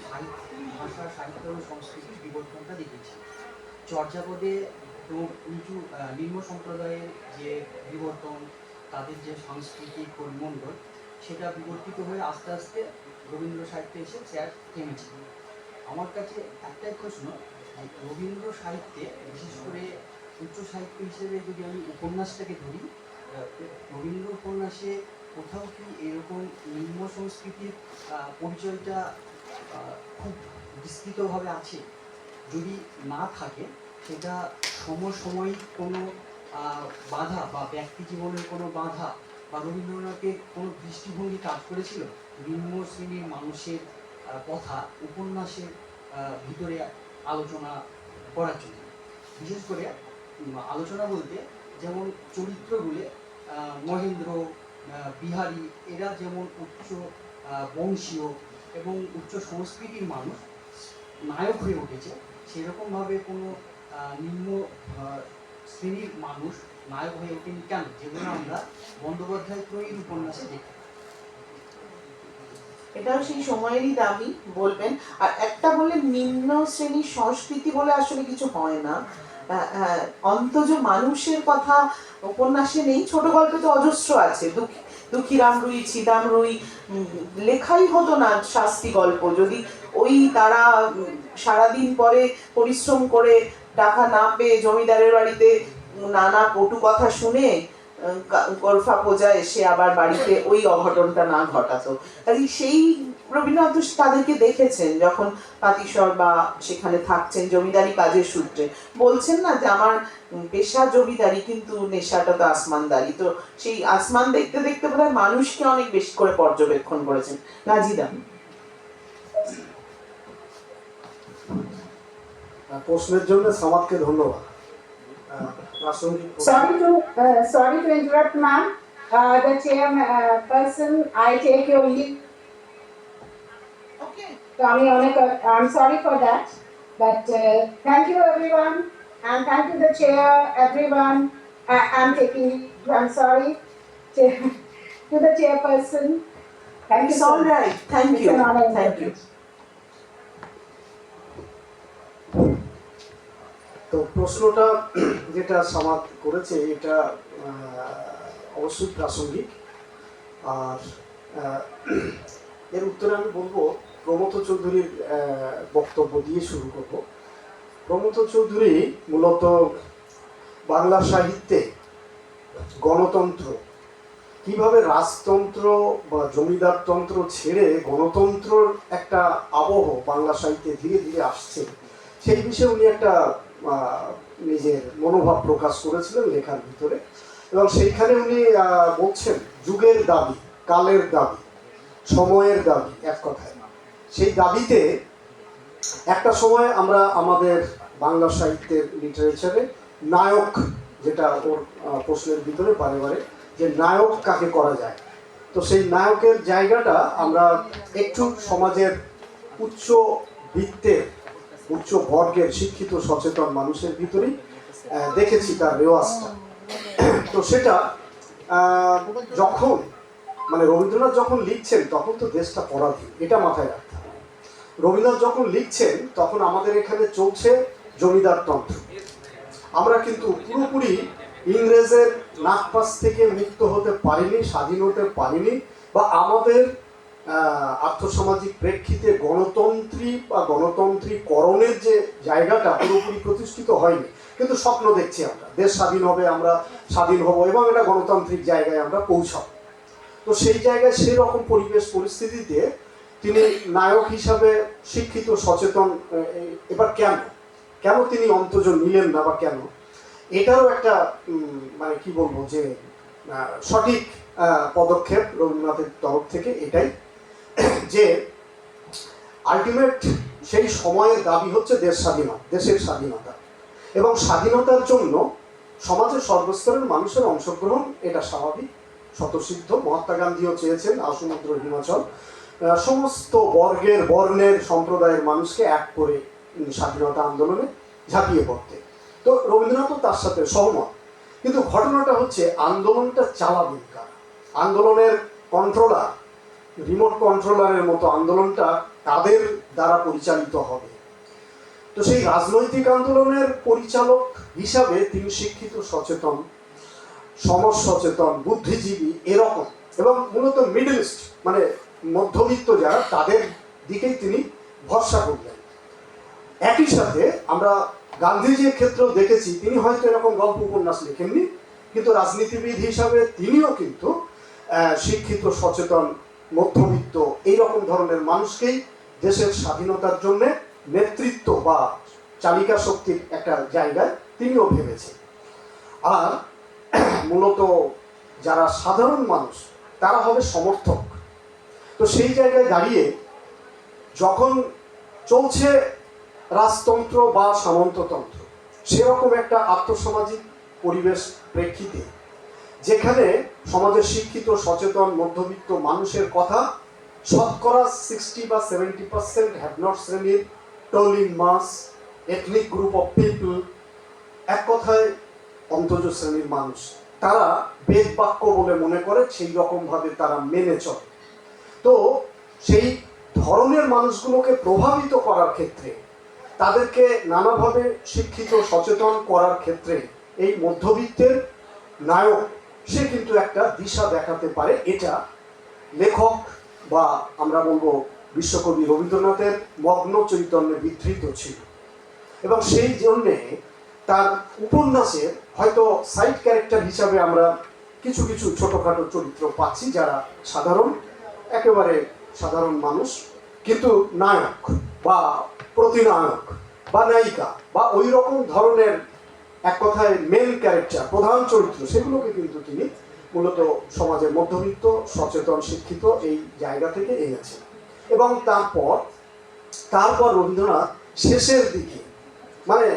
সাহিত্য, ভাষা, সাহিত্য এবং সংস্কৃতির বিবর্তনটা দেখিয়েছে। চর্যাপদে এবং নিম্ন সম্প্রদায়ের যে বিবর্তন, তাদের যে সাংস্কৃতিক পরিমণ্ডল, সেটা বিবর্তিত হয়ে আস্তে আস্তে রবীন্দ্র সাহিত্যে এসে স্যার থেমেছে। আমার কাছে একটাই প্রশ্ন, রবীন্দ্র সাহিত্যে বিশেষ করে উচ্চ সাহিত্য হিসেবে যদি আমি উপন্যাসটাকে ধরি, রবীন্দ্র উপন্যাসে কোথাও কি এরকম নিম্ন সংস্কৃতির পরিচয়টা খুব বিস্তৃতভাবে আছে? যদি না থাকে, সেটা সমসাময়িক কোনো বাধা বা ব্যক্তি জীবনের কোনো বাধা বা রবীন্দ্রনাথের কোনো দৃষ্টিভঙ্গি কাজ করেছিল নিম্ন শ্রেণীর মানুষের কথা উপন্যাসের ভিতরে আলোচনা করার জন্য? বিশেষ করে আলোচনা বলতে যেমন চরিত্রগুলো মহেন্দ্র, বিহারী, এরা যেমন উচ্চ বংশীয় এবং উচ্চ সংস্কৃতির মানুষ নায়ক হয়ে উঠেছে, সেরকমভাবে কোনো নিম্ন শ্রেণীর মানুষ নায়ক হয়ে ওঠেনি কেন, যেগুলো আমরা বন্দ্যোপাধ্যায় ত্রয়ীর উপন্যাসে দেখি। এটাও সেই সময়েরই দাবি বলবেন। আর একটা বলে নিম্ন শ্রেণীর সংস্কৃতি বলে আসলে কিছু হয় না, অন্তজ মানুষের কথা উপন্যাসে নেই। ছোট গল্পে তো অজস্র আছে, দুঃখীরাম রুই, ছিদাম রুই, লেখাই হতো না শাস্তি গল্প যদি ওই তারা সারাদিন পরে পরিশ্রম করে টাকা না পেয়ে জমিদারের বাড়িতে নানা কটু কথা শুনে গরফা পোজা এসে আবার বাড়িতে ওই অঘটনটা না ঘটাতো। কাজে সেই রবীন্দ্রনাথ তাদেরকে দেখেছেন যখন পাতিসর বা সেখানে থাকছেন জমিদারি কাজের সূত্রে, বলছেন না যে আমার পেশা জমিদারি কিন্তু নেশাটা তো আসমানদারি। তো সেই আসমান দেখতে দেখতে বোধহয় মানুষকে অনেক বেশি করে পর্যবেক্ষণ করেছেন। নাজিদা। প্রশ্নের জন্য সামাদকে ধন্যবাদ। প্রাসঙ্গিক Sorry to interrupt, ma'am. The chairperson, I take your leave. Okay, So I'm sorry for that. But thank you everyone, and thank you the chair, everyone. I'm taking leave. I'm sorry to the chairperson. Thank you it's so all much. Right, thank It's you, an honor and thank you. privilege. তো প্রশ্নটা যেটা সামাদ করেছে এটা অবশ্যই প্রাসঙ্গিক। আর এর উত্তরে আমি বলবো প্রমথ চৌধুরীর বক্তব্য দিয়ে শুরু করব। প্রমথ চৌধুরী মূলত বাংলা সাহিত্যে গণতন্ত্র, কিভাবে রাজতন্ত্র বা জমিদারতন্ত্র ছেড়ে গণতন্ত্রর একটা আবহ বাংলা সাহিত্যে ধীরে ধীরে আসছে, সেই বিষয়ে উনি একটা নিজের মনোভাব প্রকাশ করেছিলেন লেখার ভিতরে। এবং সেইখানে উনি বলছেন যুগের দাবি, কালের দাবি, সময়ের দাবি, এক কথায় সেই দাবিতে একটা সময় আমরা আমাদের বাংলা সাহিত্যের লিটারেচারে নায়ক, যেটা ওর প্রশ্নের ভিতরে বারে বারে, যে নায়ক কাকে করা যায়, তো সেই নায়কের জায়গাটা আমরা একটু সমাজের উচ্চ বৃত্তের, উচ্চ বর্গের শিক্ষিত সচেতন মানুষের ভিতরেই দেখেছি তার রেওয়াজটা। তো সেটা যখন মানে রবীন্দ্রনাথ যখন লিখছেন তখন তো দেশটা পরাধীন, এটা মাথায় রাখতে হবে। রবীন্দ্রনাথ যখন লিখছেন তখন আমাদের এখানে চলছে জমিদারতন্ত্র। আমরা কিন্তু পুরোপুরি ইংরেজের নাগপাশ থেকে মুক্ত হতে পারিনি, স্বাধীন হতে পারিনি, বা আমাদের আর্থসামাজিক প্রেক্ষিতে গণতন্ত্রী বা গণতন্ত্রীকরণের যে জায়গাটা পুরোপুরি প্রতিষ্ঠিত হয়নি। কিন্তু স্বপ্ন দেখছি আমরা, দেশ স্বাধীন হবে, আমরা স্বাধীন হব এবং এটা গণতান্ত্রিক জায়গায় আমরা পৌঁছাব। তো সেই জায়গায় সেই রকম পরিবেশ পরিস্থিতিতে তিনি নায়ক হিসাবে শিক্ষিত সচেতন, এবার কেন তিনি অন্তর্জন নিলেন না বা কেন, এটারও একটা মানে কি বলবো যে সঠিক পদক্ষেপ রবীন্দ্রনাথের তরফ থেকে এটাই, যে আলটিমেট সেই সময়ের দাবি হচ্ছে দেশের স্বাধীনতা, এবং স্বাধীনতার জন্য সমাজের সর্বস্তরের মানুষের অংশগ্রহণ, এটা স্বাভাবিক, স্বতঃসিদ্ধ। মহাত্মা গান্ধীও চেয়েছেন আসমুদ্র হিমাচল সমস্ত বর্ণের সম্প্রদায়ের মানুষকে এক করে স্বাধীনতা আন্দোলনে ঝাঁপিয়ে পড়তে। তো রবীন্দ্রনাথও তার সাথে সহমত। কিন্তু ঘটনাটা হচ্ছে আন্দোলনটা চালাবেন কারা? আন্দোলনের কন্ট্রোলার, রিমোট কন্ট্রোলারের মতো আন্দোলনটা তাদের দ্বারা পরিচালিত হবে। তো সেই রাজনৈতিক আন্দোলনের পরিচালক হিসাবে তিনি শিক্ষিত সচেতন, সমাজ সচেতন, বুদ্ধিজীবী এরকম, এবং মূলত মিডলিস্ট মানে মধ্যবিত্ত যারা, তাদের দিকেই তিনি ভরসা করলেন। একই সাথে আমরা গান্ধীজির ক্ষেত্রেও দেখেছি, তিনি হয়তো এরকম গল্প উপন্যাস লেখেননি, কিন্তু রাজনীতিবিদ হিসাবে তিনিও কিন্তু শিক্ষিত সচেতন মধ্যবিত্ত এইরকম ধরনের মানুষকেই দেশের স্বাধীনতার জন্য নেতৃত্ব বা চালিকা শক্তির একটা জায়গায় তিনিও ভেবেছেন। আর মূলত যারা সাধারণ মানুষ তারা হবে সমর্থক। তো সেই জায়গায় দাঁড়িয়ে যখন চলছে রাজতন্ত্র বা সামন্ততন্ত্র, সেরকম একটা আর্থসামাজিক পরিবেশ প্রেক্ষিতে যেখানে সমাজের শিক্ষিত সচেতন মধ্যবিত্ত মানুষের কথা শতকরা 60 বা 70% হ্যাভনট শ্রেণীর, টোলিং মাস, এথনিক গ্রুপ অফ পিপল, এক কথায় অন্তজ শ্রেণীর মানুষ, তারা বেদ বাক্য বলে মনে করে, সেই রকমভাবে তারা মেনে চলে। তো সেই ধরনের মানুষগুলোকে প্রভাবিত করার ক্ষেত্রে, তাদেরকে নানাভাবে শিক্ষিত সচেতন করার ক্ষেত্রে এই মধ্যবিত্তের নায়ক সে কিন্তু একটা দিশা দেখাতে পারে। এটা লেখক বা আমরা বলবো বিশ্বকবি রবীন্দ্রনাথের মগ্ন চৈতন্যে বিধৃত ছিল, এবং সেই জন্যে তার উপন্যাসে হয়তো সাইড ক্যারেক্টার হিসাবে আমরা কিছু কিছু ছোটোখাটো চরিত্র পাচ্ছি যারা সাধারণ একেবারে সাধারণ মানুষ, কিন্তু নায়ক বা প্রতিনায়ক বা নায়িকা বা ওই রকম ধরনের এক কথায় মেন ক্যারেক্টার, প্রধান চরিত্র, সেগুলোকে কিন্তু তিনি মূলত সমাজের মধ্যবিত্ত সচেতন শিক্ষিত এই জায়গা থেকে এনেছেন। এবং তারপর রবীন্দ্রনাথ শেষের দিকে মানে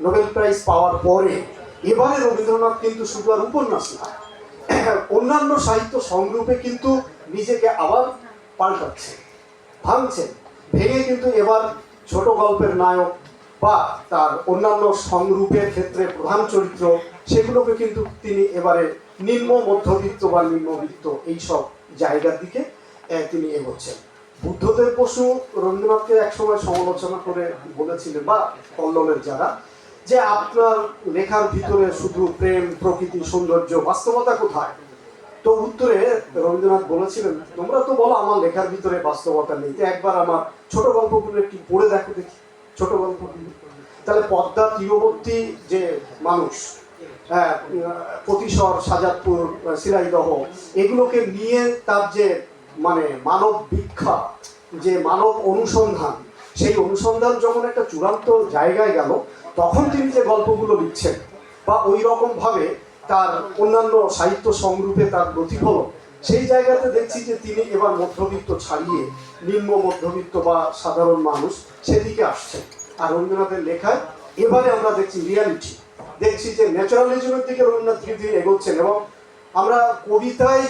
নোবেল প্রাইজ পাওয়ার পরে এবারে রবীন্দ্রনাথ কিন্তু শুধু আর উপন্যাস না, অন্যান্য সাহিত্য সংরূপে কিন্তু নিজেকে আবার পাল্টাচ্ছেন, ভাঙছেন, ভেঙে কিন্তু এবার ছোট গল্পের নায়ক বা তার অন্যান্য সংরূপের ক্ষেত্রে প্রধান চরিত্র, সেগুলোকে কিন্তু তিনি এবারে নিম্ন মধ্যবিত্ত বা নিম্নবিত্ত এইসব জায়গার দিকে তিনি এগোচ্ছেন। বুদ্ধদেব বসু রবীন্দ্রনাথকে একসময় সমালোচনা করে বলেছিলেন, বা কল্লোলের যারা, যে আপনার লেখার ভিতরে শুধু প্রেম, প্রকৃতি, সৌন্দর্য, বাস্তবতা কোথায়? তো উত্তরে রবীন্দ্রনাথ বলেছিলেন, তোমরা তো বলো আমার লেখার ভিতরে বাস্তবতা নেই, তো একবার আমার ছোট গল্পগুলো একটু পড়ে দেখো দেখি, ছোট গল্পগুলো। তাহলে পদ্মা তীরবর্তী যে মানুষ, প্রতিশর, সাজাদপুর, সিরাইদহ, এগুলোকে নিয়ে তার যে মানে মানব বিখ্যাত, যে মানব অনুসন্ধান, সেই অনুসন্ধান যখন একটা চূড়ান্ত জায়গায় গেল, তখন তিনি যে গল্পগুলো লিখছেন বা ওই রকম ভাবে তার অন্যান্য সাহিত্য সংরূপে তার প্রতিফলন, সেই জায়গাতে দেখছি যে তিনি এবার মধ্যবিত্ত ছাড়িয়ে নিম্ন মধ্যবিত্ত বা সাধারণ মানুষ সেদিকে আসছেন। আর রবীন্দ্রনাথের লেখায় এবারে আমরা দেখছি রিয়ালিটি, দেখছি যে ন্যাচারালিজমের দিকে রবীন্দ্রনাথ ধীরে ধীরে এগোচ্ছেন। এবং আমরা কবিতায়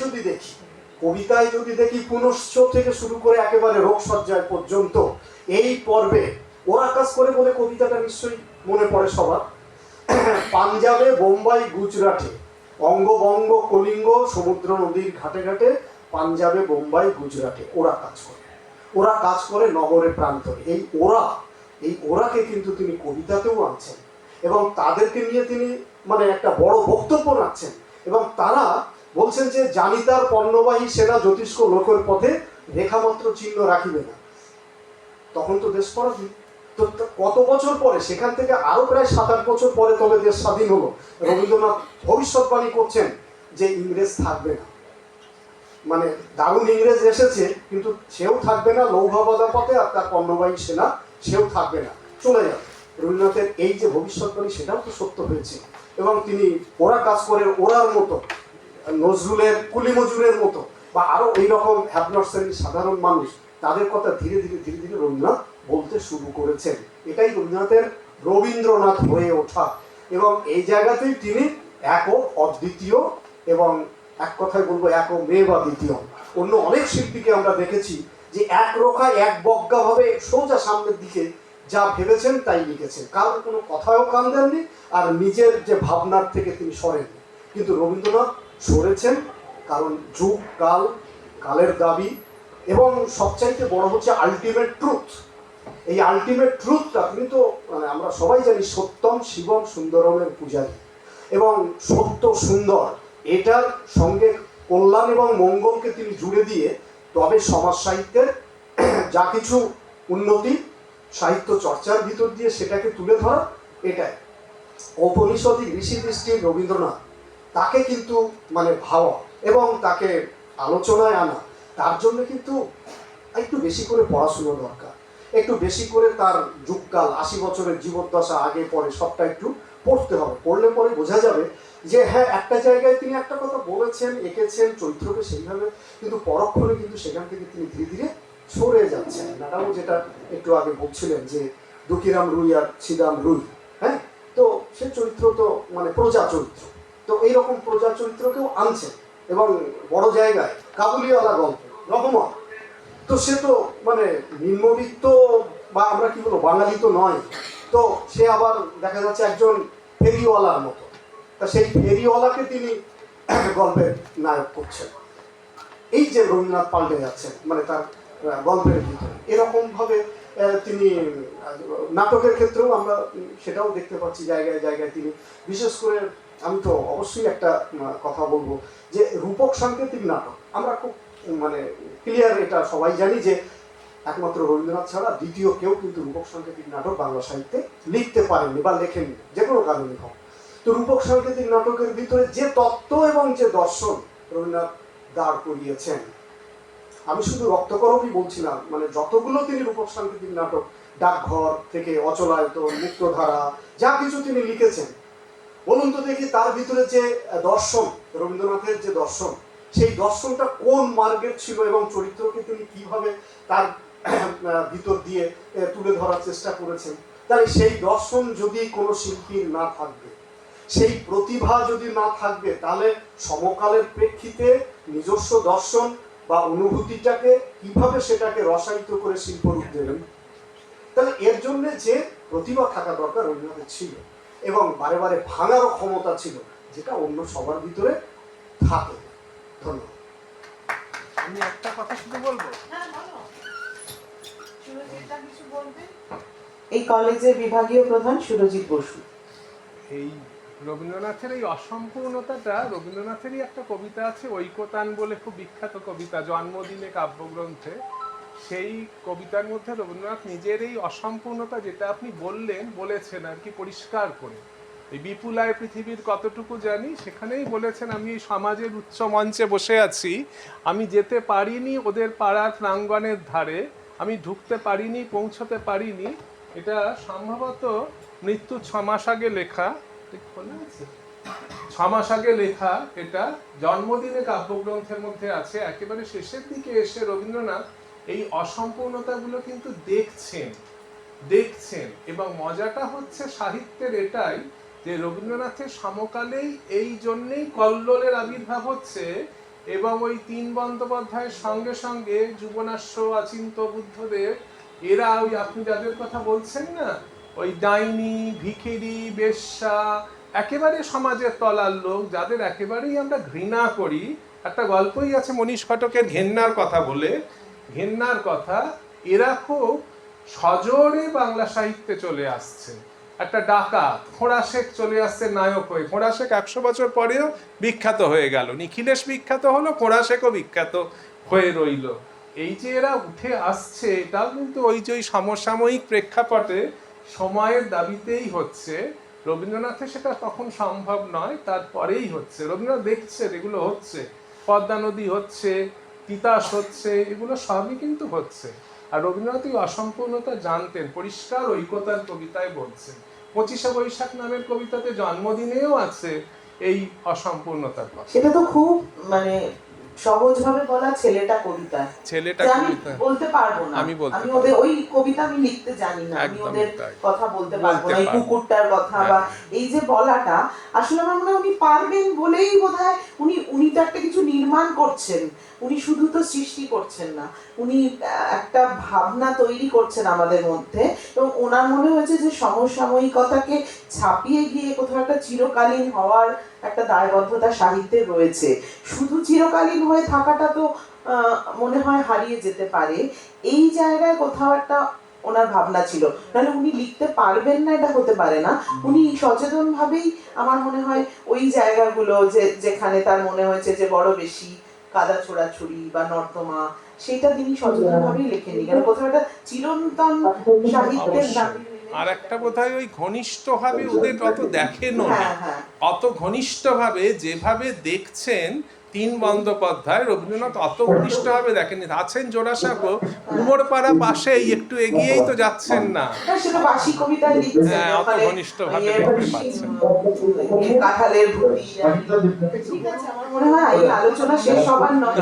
যদি দেখি পুনশ্চ থেকে শুরু করে একেবারে রোগসজ্জায় পর্যন্ত এই পর্বে ওরা কাজ করে বলে কবিতাটা নিশ্চয়ই মনে পড়ে সবার। পাঞ্জাবে, বোম্বাই, গুজরাটে, অঙ্গবঙ্গ, কলিঙ্গ, সমুদ্র নদীর ঘাটে ঘাটে, পাঞ্জাবে, বোম্বাই, গুজরাটে ওরা কাজ করে নগরের প্রান্তরে। এই ওরাকে কিন্তু তিনি কবিতাতেও আনছেন এবং তাদেরকে নিয়ে তিনি মানে একটা বড় বক্তব্য রাখছেন। এবং তারা বলছেন যে জানিতার পণ্যবাহী সেনা জ্যোতিষ্ক লোকের পথে রেখামাত্র চিহ্ন রাখিবে না। তখন তো দেশ পরাধীন। তো কত বছর পরে, সেখান থেকে আরো প্রায় 7-8 বছর পরে তবে দেশ স্বাধীন হলো। রবীন্দ্রনাথ ভবিষ্যৎবাণী করছেন যে ইংরেজ থাকবে না, মানে দারুণ ইংরেজ এসেছে কিন্তু সেও থাকবে না, লৌহবাদা পথে, আর তার পণ্যবাহী সেনা সেও থাকবে না, চলে যাবে। রবীন্দ্রনাথের এই যে ভবিষ্যৎবাণী, সেটাও তো সত্য হয়েছে। এবং তিনি ওরা কাজ করে ওরার মতো, নজরুলের কুলি মজুরের মতো বা আরো এইরকম হ্যাবনর শ্রেণীর সাধারণ মানুষ, তাদের কথা ধীরে ধীরে রবীন্দ্রনাথ বলতে শুরু করেছেন। এটাই রবীন্দ্রনাথের রবীন্দ্রনাথ হয়ে ওঠা। এবং এই জায়গাতেই তিনি একক, অদ্বিতীয় এবং এক কথায় বলবো একক মেয়ে বা দ্বিতীয়। অন্য অনেক শিল্পীকে আমরা দেখেছি যে এক রোখা এক বজ্ঞা ভাবে সোজা সামনের দিকে যা ভেবেছেন তাই লিখেছেন, কারণ কোনো কথাও কান দেননি আর নিজের যে ভাবনার থেকে তিনি সরেননি। কিন্তু রবীন্দ্রনাথ সরেছেন, কারণ যুগ, কালের দাবি এবং সবচাইতে বড় হচ্ছে আলটিমেট ট্রুথ। এই আলটিমেট ট্রুথটা তিনি তো মানে আমরা সবাই জানি সত্যম শিবম সুন্দরমের পূজারী, এবং সত্য সুন্দর এটার সঙ্গে কল্যাণ এবং মঙ্গলকে তিনি জুড়ে দিয়ে তবে সমাজ সাহিত্যের যা কিছু উন্নতি সাহিত্য চর্চার ভিতর দিয়ে সেটাকে তুলে ধরা, এটাই ঔপনিষদিক ঋষি দৃষ্টির রবীন্দ্রনাথ, তাকে কিন্তু মানে ভাবা এবং তাকে আলোচনায় আনা, তার জন্য কিন্তু একটু বেশি করে পড়াশুনো দরকার, একটু বেশি করে তার যুগকাল 80 বছরের জীবদ্দশা আগে পরে সবটা একটু পড়তে হবে। পড়লে পরে বোঝা যাবে যে হ্যাঁ, একটা জায়গায় তিনি একটা কথা বলেছেন, এঁকেছেন চরিত্রকে সেইভাবে, কিন্তু পরক্ষণে কিন্তু সেখান থেকে তিনি ধীরে ধীরে সরে যাচ্ছেন। ম্যাডামও যেটা একটু আগে বলছিলেন যে দুঃখীরাম রুই আর ছিদাম রুই, হ্যাঁ, তো সে চরিত্র তো মানে প্রজা চরিত্র, তো এইরকম প্রজা চরিত্রকেও আনছেন। এবং বড় জায়গায় কাবুলিওয়ালা গল্প রহমত, তো সে তো মানে নিম্নবিত্ত বা আমরা কি বলবো বাঙালি তো নয়, তো সে আবার দেখা যাচ্ছে একজন ফেরিওয়ালার মতো, তা সেই ফেরিওয়ালাকে তিনি গল্পের নায়ক করছেন। এই যে রবীন্দ্রনাথ পাল্টে যাচ্ছেন মানে তার গল্পের ভিতরে, এরকম ভাবে তিনি নাটকের ক্ষেত্রেও আমরা সেটাও দেখতে পাচ্ছি জায়গায় জায়গায় তিনি, বিশেষ করে আমি তো অবশ্যই একটা কথা বলবো যে রূপক সাংকেতিক নাটক আমরা খুব মানে ক্লিয়ার, এটা সবাই জানি যে একমাত্র রবীন্দ্রনাথ ছাড়া দ্বিতীয় কেউ কিন্তু রূপক সাংকেতিক নাটক বাংলা সাহিত্যে লিখতে পারেননি বা লেখেননি, যে কোনো কারণে হোক। তো রূপক সাংকেতিক নাটকের ভিতরে যে তত্ত্ব এবং যে দর্শন রবীন্দ্রনাথ দাঁড় করিয়েছেন, আমি শুধু রক্তকরকই বলছিলাম, মানে যতগুলো তিনি রূপক সাংকেতিক নাটক, ডাকঘর থেকে অচলায়তন, মুক্তধারা, যা কিছু তিনি লিখেছেন, বলুন তো দেখি তার ভিতরে যে দর্শন, রবীন্দ্রনাথের যে দর্শন, সেই দর্শনটা কোন মার্গের ছিল এবং চরিত্রকে তিনি কিভাবে তার ভিতর দিয়ে তুলে ধরার চেষ্টা করেছেন। তাহলে সেই দর্শন যদি কোনো শিল্পীর না থাকবে, সেই প্রতিভা যদি না থাকবে, তাহলে সমকালের প্রেক্ষিতে নিজস্ব দর্শন বা অনুভূতিটাকে কিভাবে সেটাকে রসায়িত করে শিল্পরূপ দেবেন। তাহলে এর জন্য যে প্রতিভা থাকা দরকার রবীন্দ্রনাথের ছিল, এবং বারে বারে ভাঙারও ক্ষমতা ছিল, যেটা অন্য সবার ভিতরে থাকে। ধন্যবাদ। আমি একটা কথা শুধু বলবো, এই কলেজের বিভাগীয় প্রধান সুরজিৎ বসু। এই রবীন্দ্রনাথের এই অসম্পূর্ণতাটা, রবীন্দ্রনাথেরই একটা কবিতা আছে ঐকতান বলে, খুব বিখ্যাত কবিতা, জন্মদিনে কাব্যগ্রন্থে। সেই কবিতার মধ্যে রবীন্দ্রনাথ নিজের এই অসম্পূর্ণতা, যেটা আপনি বলেছেন আর কি পরিষ্কার করে, এই বিপুলায় পৃথিবীর কতটুকু জানি, সেখানেই বলেছেন, আমি এই সমাজের উচ্চ মঞ্চে বসে আছি, আমি যেতে পারিনি ওদের পাড়ার প্রাঙ্গণের ধারে, আমি ঢুকতে পারিনি, পৌঁছতে পারিনি। এটা সম্ভবত মৃত্যু 6 মাস আগে লেখা, 6 মাস আগে লেখা। এটা জন্মদিনে কাব্যগ্রন্থের মধ্যে আছে। একেবারে শেষের দিকে এসে রবীন্দ্রনাথ এই অসম্পূর্ণতাগুলো কিন্তু দেখছেন। এবং মজাটা হচ্ছে সাহিত্যের এটাই যে রবীন্দ্রনাথের সমকালেই এই জন্যেই কল্লোলের আবির্ভাব হচ্ছে, এবং ওই 3 বন্দ্যোপাধ্যায়ের সঙ্গে সঙ্গে যুবনাশ্য, অচিন্ত বুদ্ধদেব, এরা ওই আপনি যাদের কথা বলছেন না, ওই ডাইনি, ভিখিরি, বেশ্যা, একেবারে সমাজের তলার লোক, যাদের একেবারেই আমরা ঘৃণা করি। একটা গল্পই আছে মনীষ ঘটকের ঘেন্নার কথা বলে, ঘেন্নার কথা, এরা খুব সজোরে বাংলা সাহিত্যে চলে আসছে। একটা ডাকাত খোঁড়া শেখ চলে আসছে নায়ক হয়ে। খোঁড়া শেখ 100 বছর পরেও বিখ্যাত হয়ে গেল, নিখিলেশ বিখ্যাত হলো, খোঁড়া শেখও বিখ্যাত হয়ে রইল। এই যে এরা উঠে আসছে, এটাও কিন্তু ওই যে সমসাময়িক প্রেক্ষাপটে সময়ের দাবিতেই হচ্ছে। রবীন্দ্রনাথের সেটা তখন সম্ভব নয়, তারপরেই হচ্ছে। রবীন্দ্রনাথ দেখছেন এগুলো হচ্ছে, পদ্মা নদী হচ্ছে, তিতাস হচ্ছে, এগুলো সবই কিন্তু হচ্ছে। আর রবীন্দ্রনাথ এই অসম্পূর্ণতা জানতেন, পরিষ্কার ঐকতার কবিতায় বলছেন। 25শে বৈশাখ নামের কবিতাতে জন্মদিনেও আছে এই অসম্পূর্ণতার কথা। সেটা তো খুব মানে সহজভাবে বলা, ছেলেটা কবিতা, ছেলেটা আমি কবিতা বলতে পারবো না, আমি বলতে আমি ওদের ওই কবিতা আমি লিখতে জানি না, আমি একদমই ওদের তাই। কথা বলতে পারবো না, এই পারবো। কুকুরটার কথা বা এই যে বলাটা, আসলে আমার মনে হয় উনি পারবেন বলেই বোধহয় উনি তো একটা কিছু নির্মাণ করছেন, উনি শুধু তো সৃষ্টি করছেন না, উনি একটা ভাবনা তৈরি করছেন আমাদের মধ্যে। এবং ওনার মনে হয়েছে যে সমসাময়িকতাকে ছাপিয়ে গিয়ে কোথাও একটা চিরকালীন হওয়ার একটা দায়বদ্ধতা সাহিত্যে রয়েছে। শুধু চিরকালীন হয়ে থাকাটা তো মনে হয় হারিয়ে যেতে পারে। এই জায়গায় কোথাও একটা ওনার ভাবনা ছিল, নাহলে উনি লিখতে পারবেন না এটা হতে পারে না। উনি সচেতন ভাবেই আমার মনে হয় ওই জায়গাগুলো যেখানে তার মনে হয়েছে যে বড় বেশি কাদা ছোড়াছুড়ি বা নর্দমা, সেটা তিনি সচেতন ভাবেই লেখেননি, কারণ কোথাও একটা চিরন্তন সাহিত্যের দাবি। আর একটা বোধহয় ওই ঘনিষ্ঠভাবে ওদের অত দেখেন, অত ঘনিষ্ঠভাবে যেভাবে দেখছেন 3 বন্দ্যোপাধ্যায়, রবীন্দ্রনাথ অত ঘনিষ্ঠভাবে দেখেননি। আছেন জোড়াসাঁকো, উমরপাড়া পাশেই, একটু এগিয়েই তো যাচ্ছেন না। সেটা বাসি কবিতায় লিখছেন, হ্যাঁ, অত ঘনিষ্ঠভাবে দেখতে পাচ্ছেন। কাঁঠালের ভুঁড়ি। ঠিক আছে, আমার মনে হয় এই আলোচনা শেষ হবার নয়।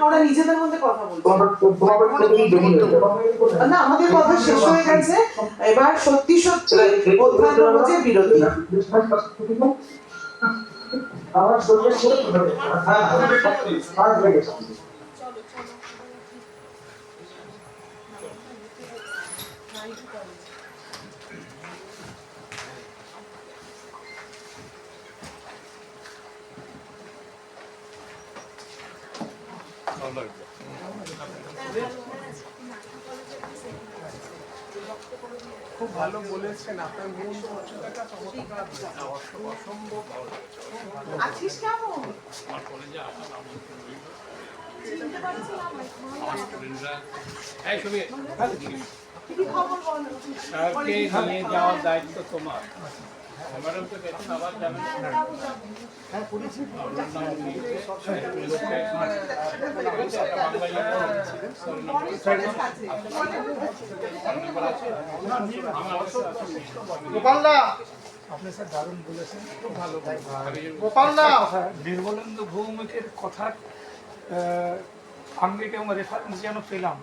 ওরা নিজেদের মধ্যে কথা বলছে না, আমাদের কথা শেষ হয়ে গেছে। এবার সত্যি সত্যি অধ্যায়ন বিরতি। খুব ভালো বলেছেন, আপনার মূল বক্তৃতাটা চমৎকার, অসম্ভব ভালো। আছিস কেমন? কি খবর বল? স্যারকে নিয়ে যাওয়ার দায়িত্ব তোমার। হ্যাঁ করেছি। গোপালদা আপনি স্যার দারুণ বলেছেন, খুব ভালো। গোপালদা নির্মলেন্দু ভৌমিকের কথার আঙ্গিকে আমরা রেফারেন্স যেন পেলাম।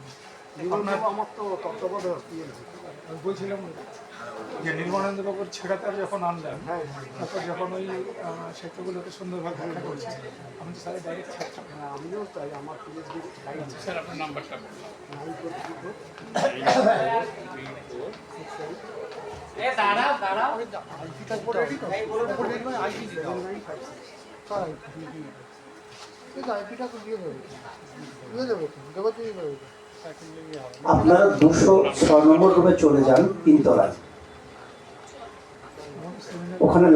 আমার তো তত্ত্বাবধায়ক আমি বলছিলাম যে নির্মলেন্দু বাবুর ছেড়াতার যখন আনলেন, তারপর যখন ওই সেতুগুলোকে সুন্দরভাবে ব্যাখ্যা করছে, আমি তো স্যারের ডাইরেক্ট ছাত্র। আমিও তাই, আমার পিএইচডি স্যার আপনার নাম্বারটা দাঁড়াও দাঁড়াও আপনারা 206 নম্বর রুমে চলে যান, তিনতলায়। ওখানে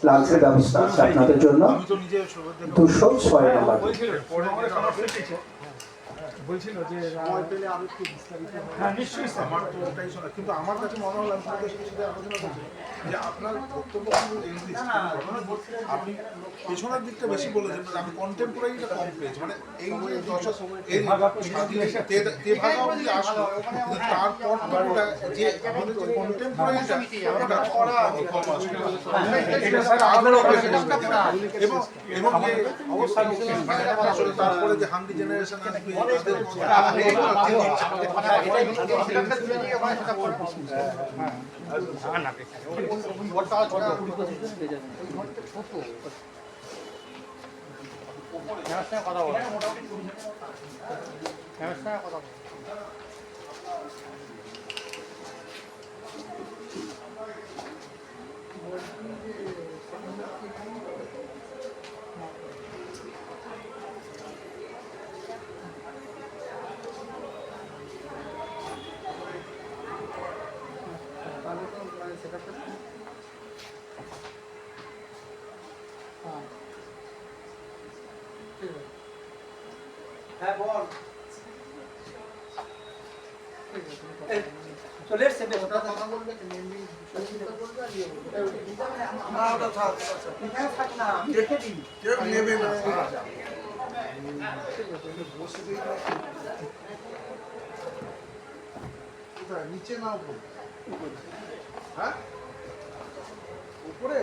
লাঞ্চের ব্যবস্থা আছে আপনাদের জন্য। 206 নম্বর। বলছিল যে সময় পেলে আরো একটু বিস্তারিত। হ্যাঁ নিশ্চয়ই স্যার। আমার তো ওটাই শোনা, কিন্তু আমার কাছে মনে হলো আমি আপনাদের সাথে আলোচনা করছি যে আপনার বক্তব্য কিন্তু ইংলিশ, আপনি পেছনের দিকটা বেশি বলেছেন। আমি কন্টেম্পোরারিটা কম পেয়েছি, মানে এই যে দশক এই তেভাগা অবধি আসলো, কিন্তু তারপর পুরোটা যে আমাদের যে কন্টেম্পোরারিটা ওটা কম আসলো। এটা স্যার আগ্রহ এবং এবং যে অবশ্যই মানে আসলে তারপরে যে হাঙ্গি জেনারেশন আসবে হ্যাঁ বল। চলে এসছে কথা বলবে, থাক না, আমি রেখে দিই। কেউ নেবে না। নিচে না উপরে? হ্যাঁ উপরে।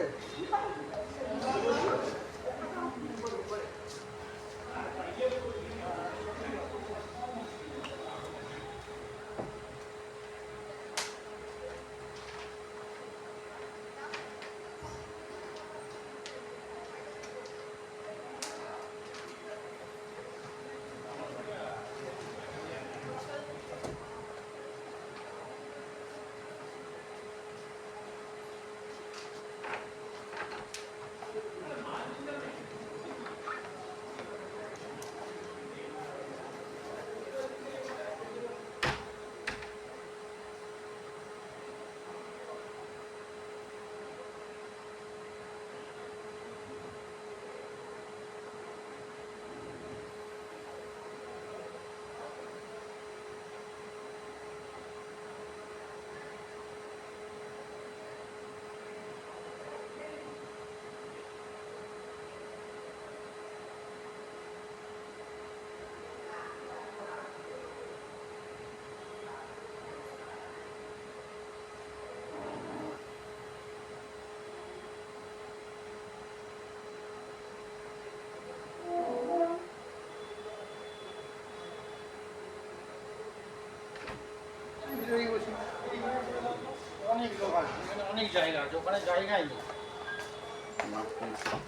অনেক লোক আছে, এখানে অনেক জায়গা আছে, ওখানে জায়গাই নেই।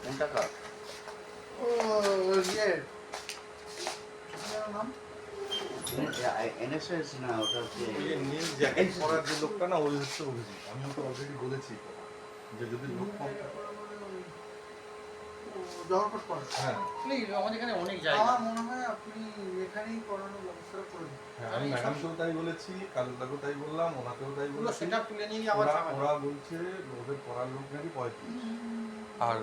কোনটা কার? এনএসএস না, ওটা হচ্ছে নীল জ্যাকেট পরা যে লোকটা না, ওই হচ্ছে অভিজিৎ। আমি ওকে অলরেডি বলেছি যে যদি লোক কম হ্যাঁ আমাদের এখানে অনেক জায়গা। আমার মনে হয় আপনি এখানেই করানোর ব্যবস্থাটা করে দিন। হ্যাঁ, আমি ম্যাডামকেও তাই বলেছি, কালুদাকেও তাই বললাম, ওনাকেও তাই বলেছি। সেটা তুলে নিয়ে আবার ওরা বলছে ওদের পড়ার লোক নাকি 35। আর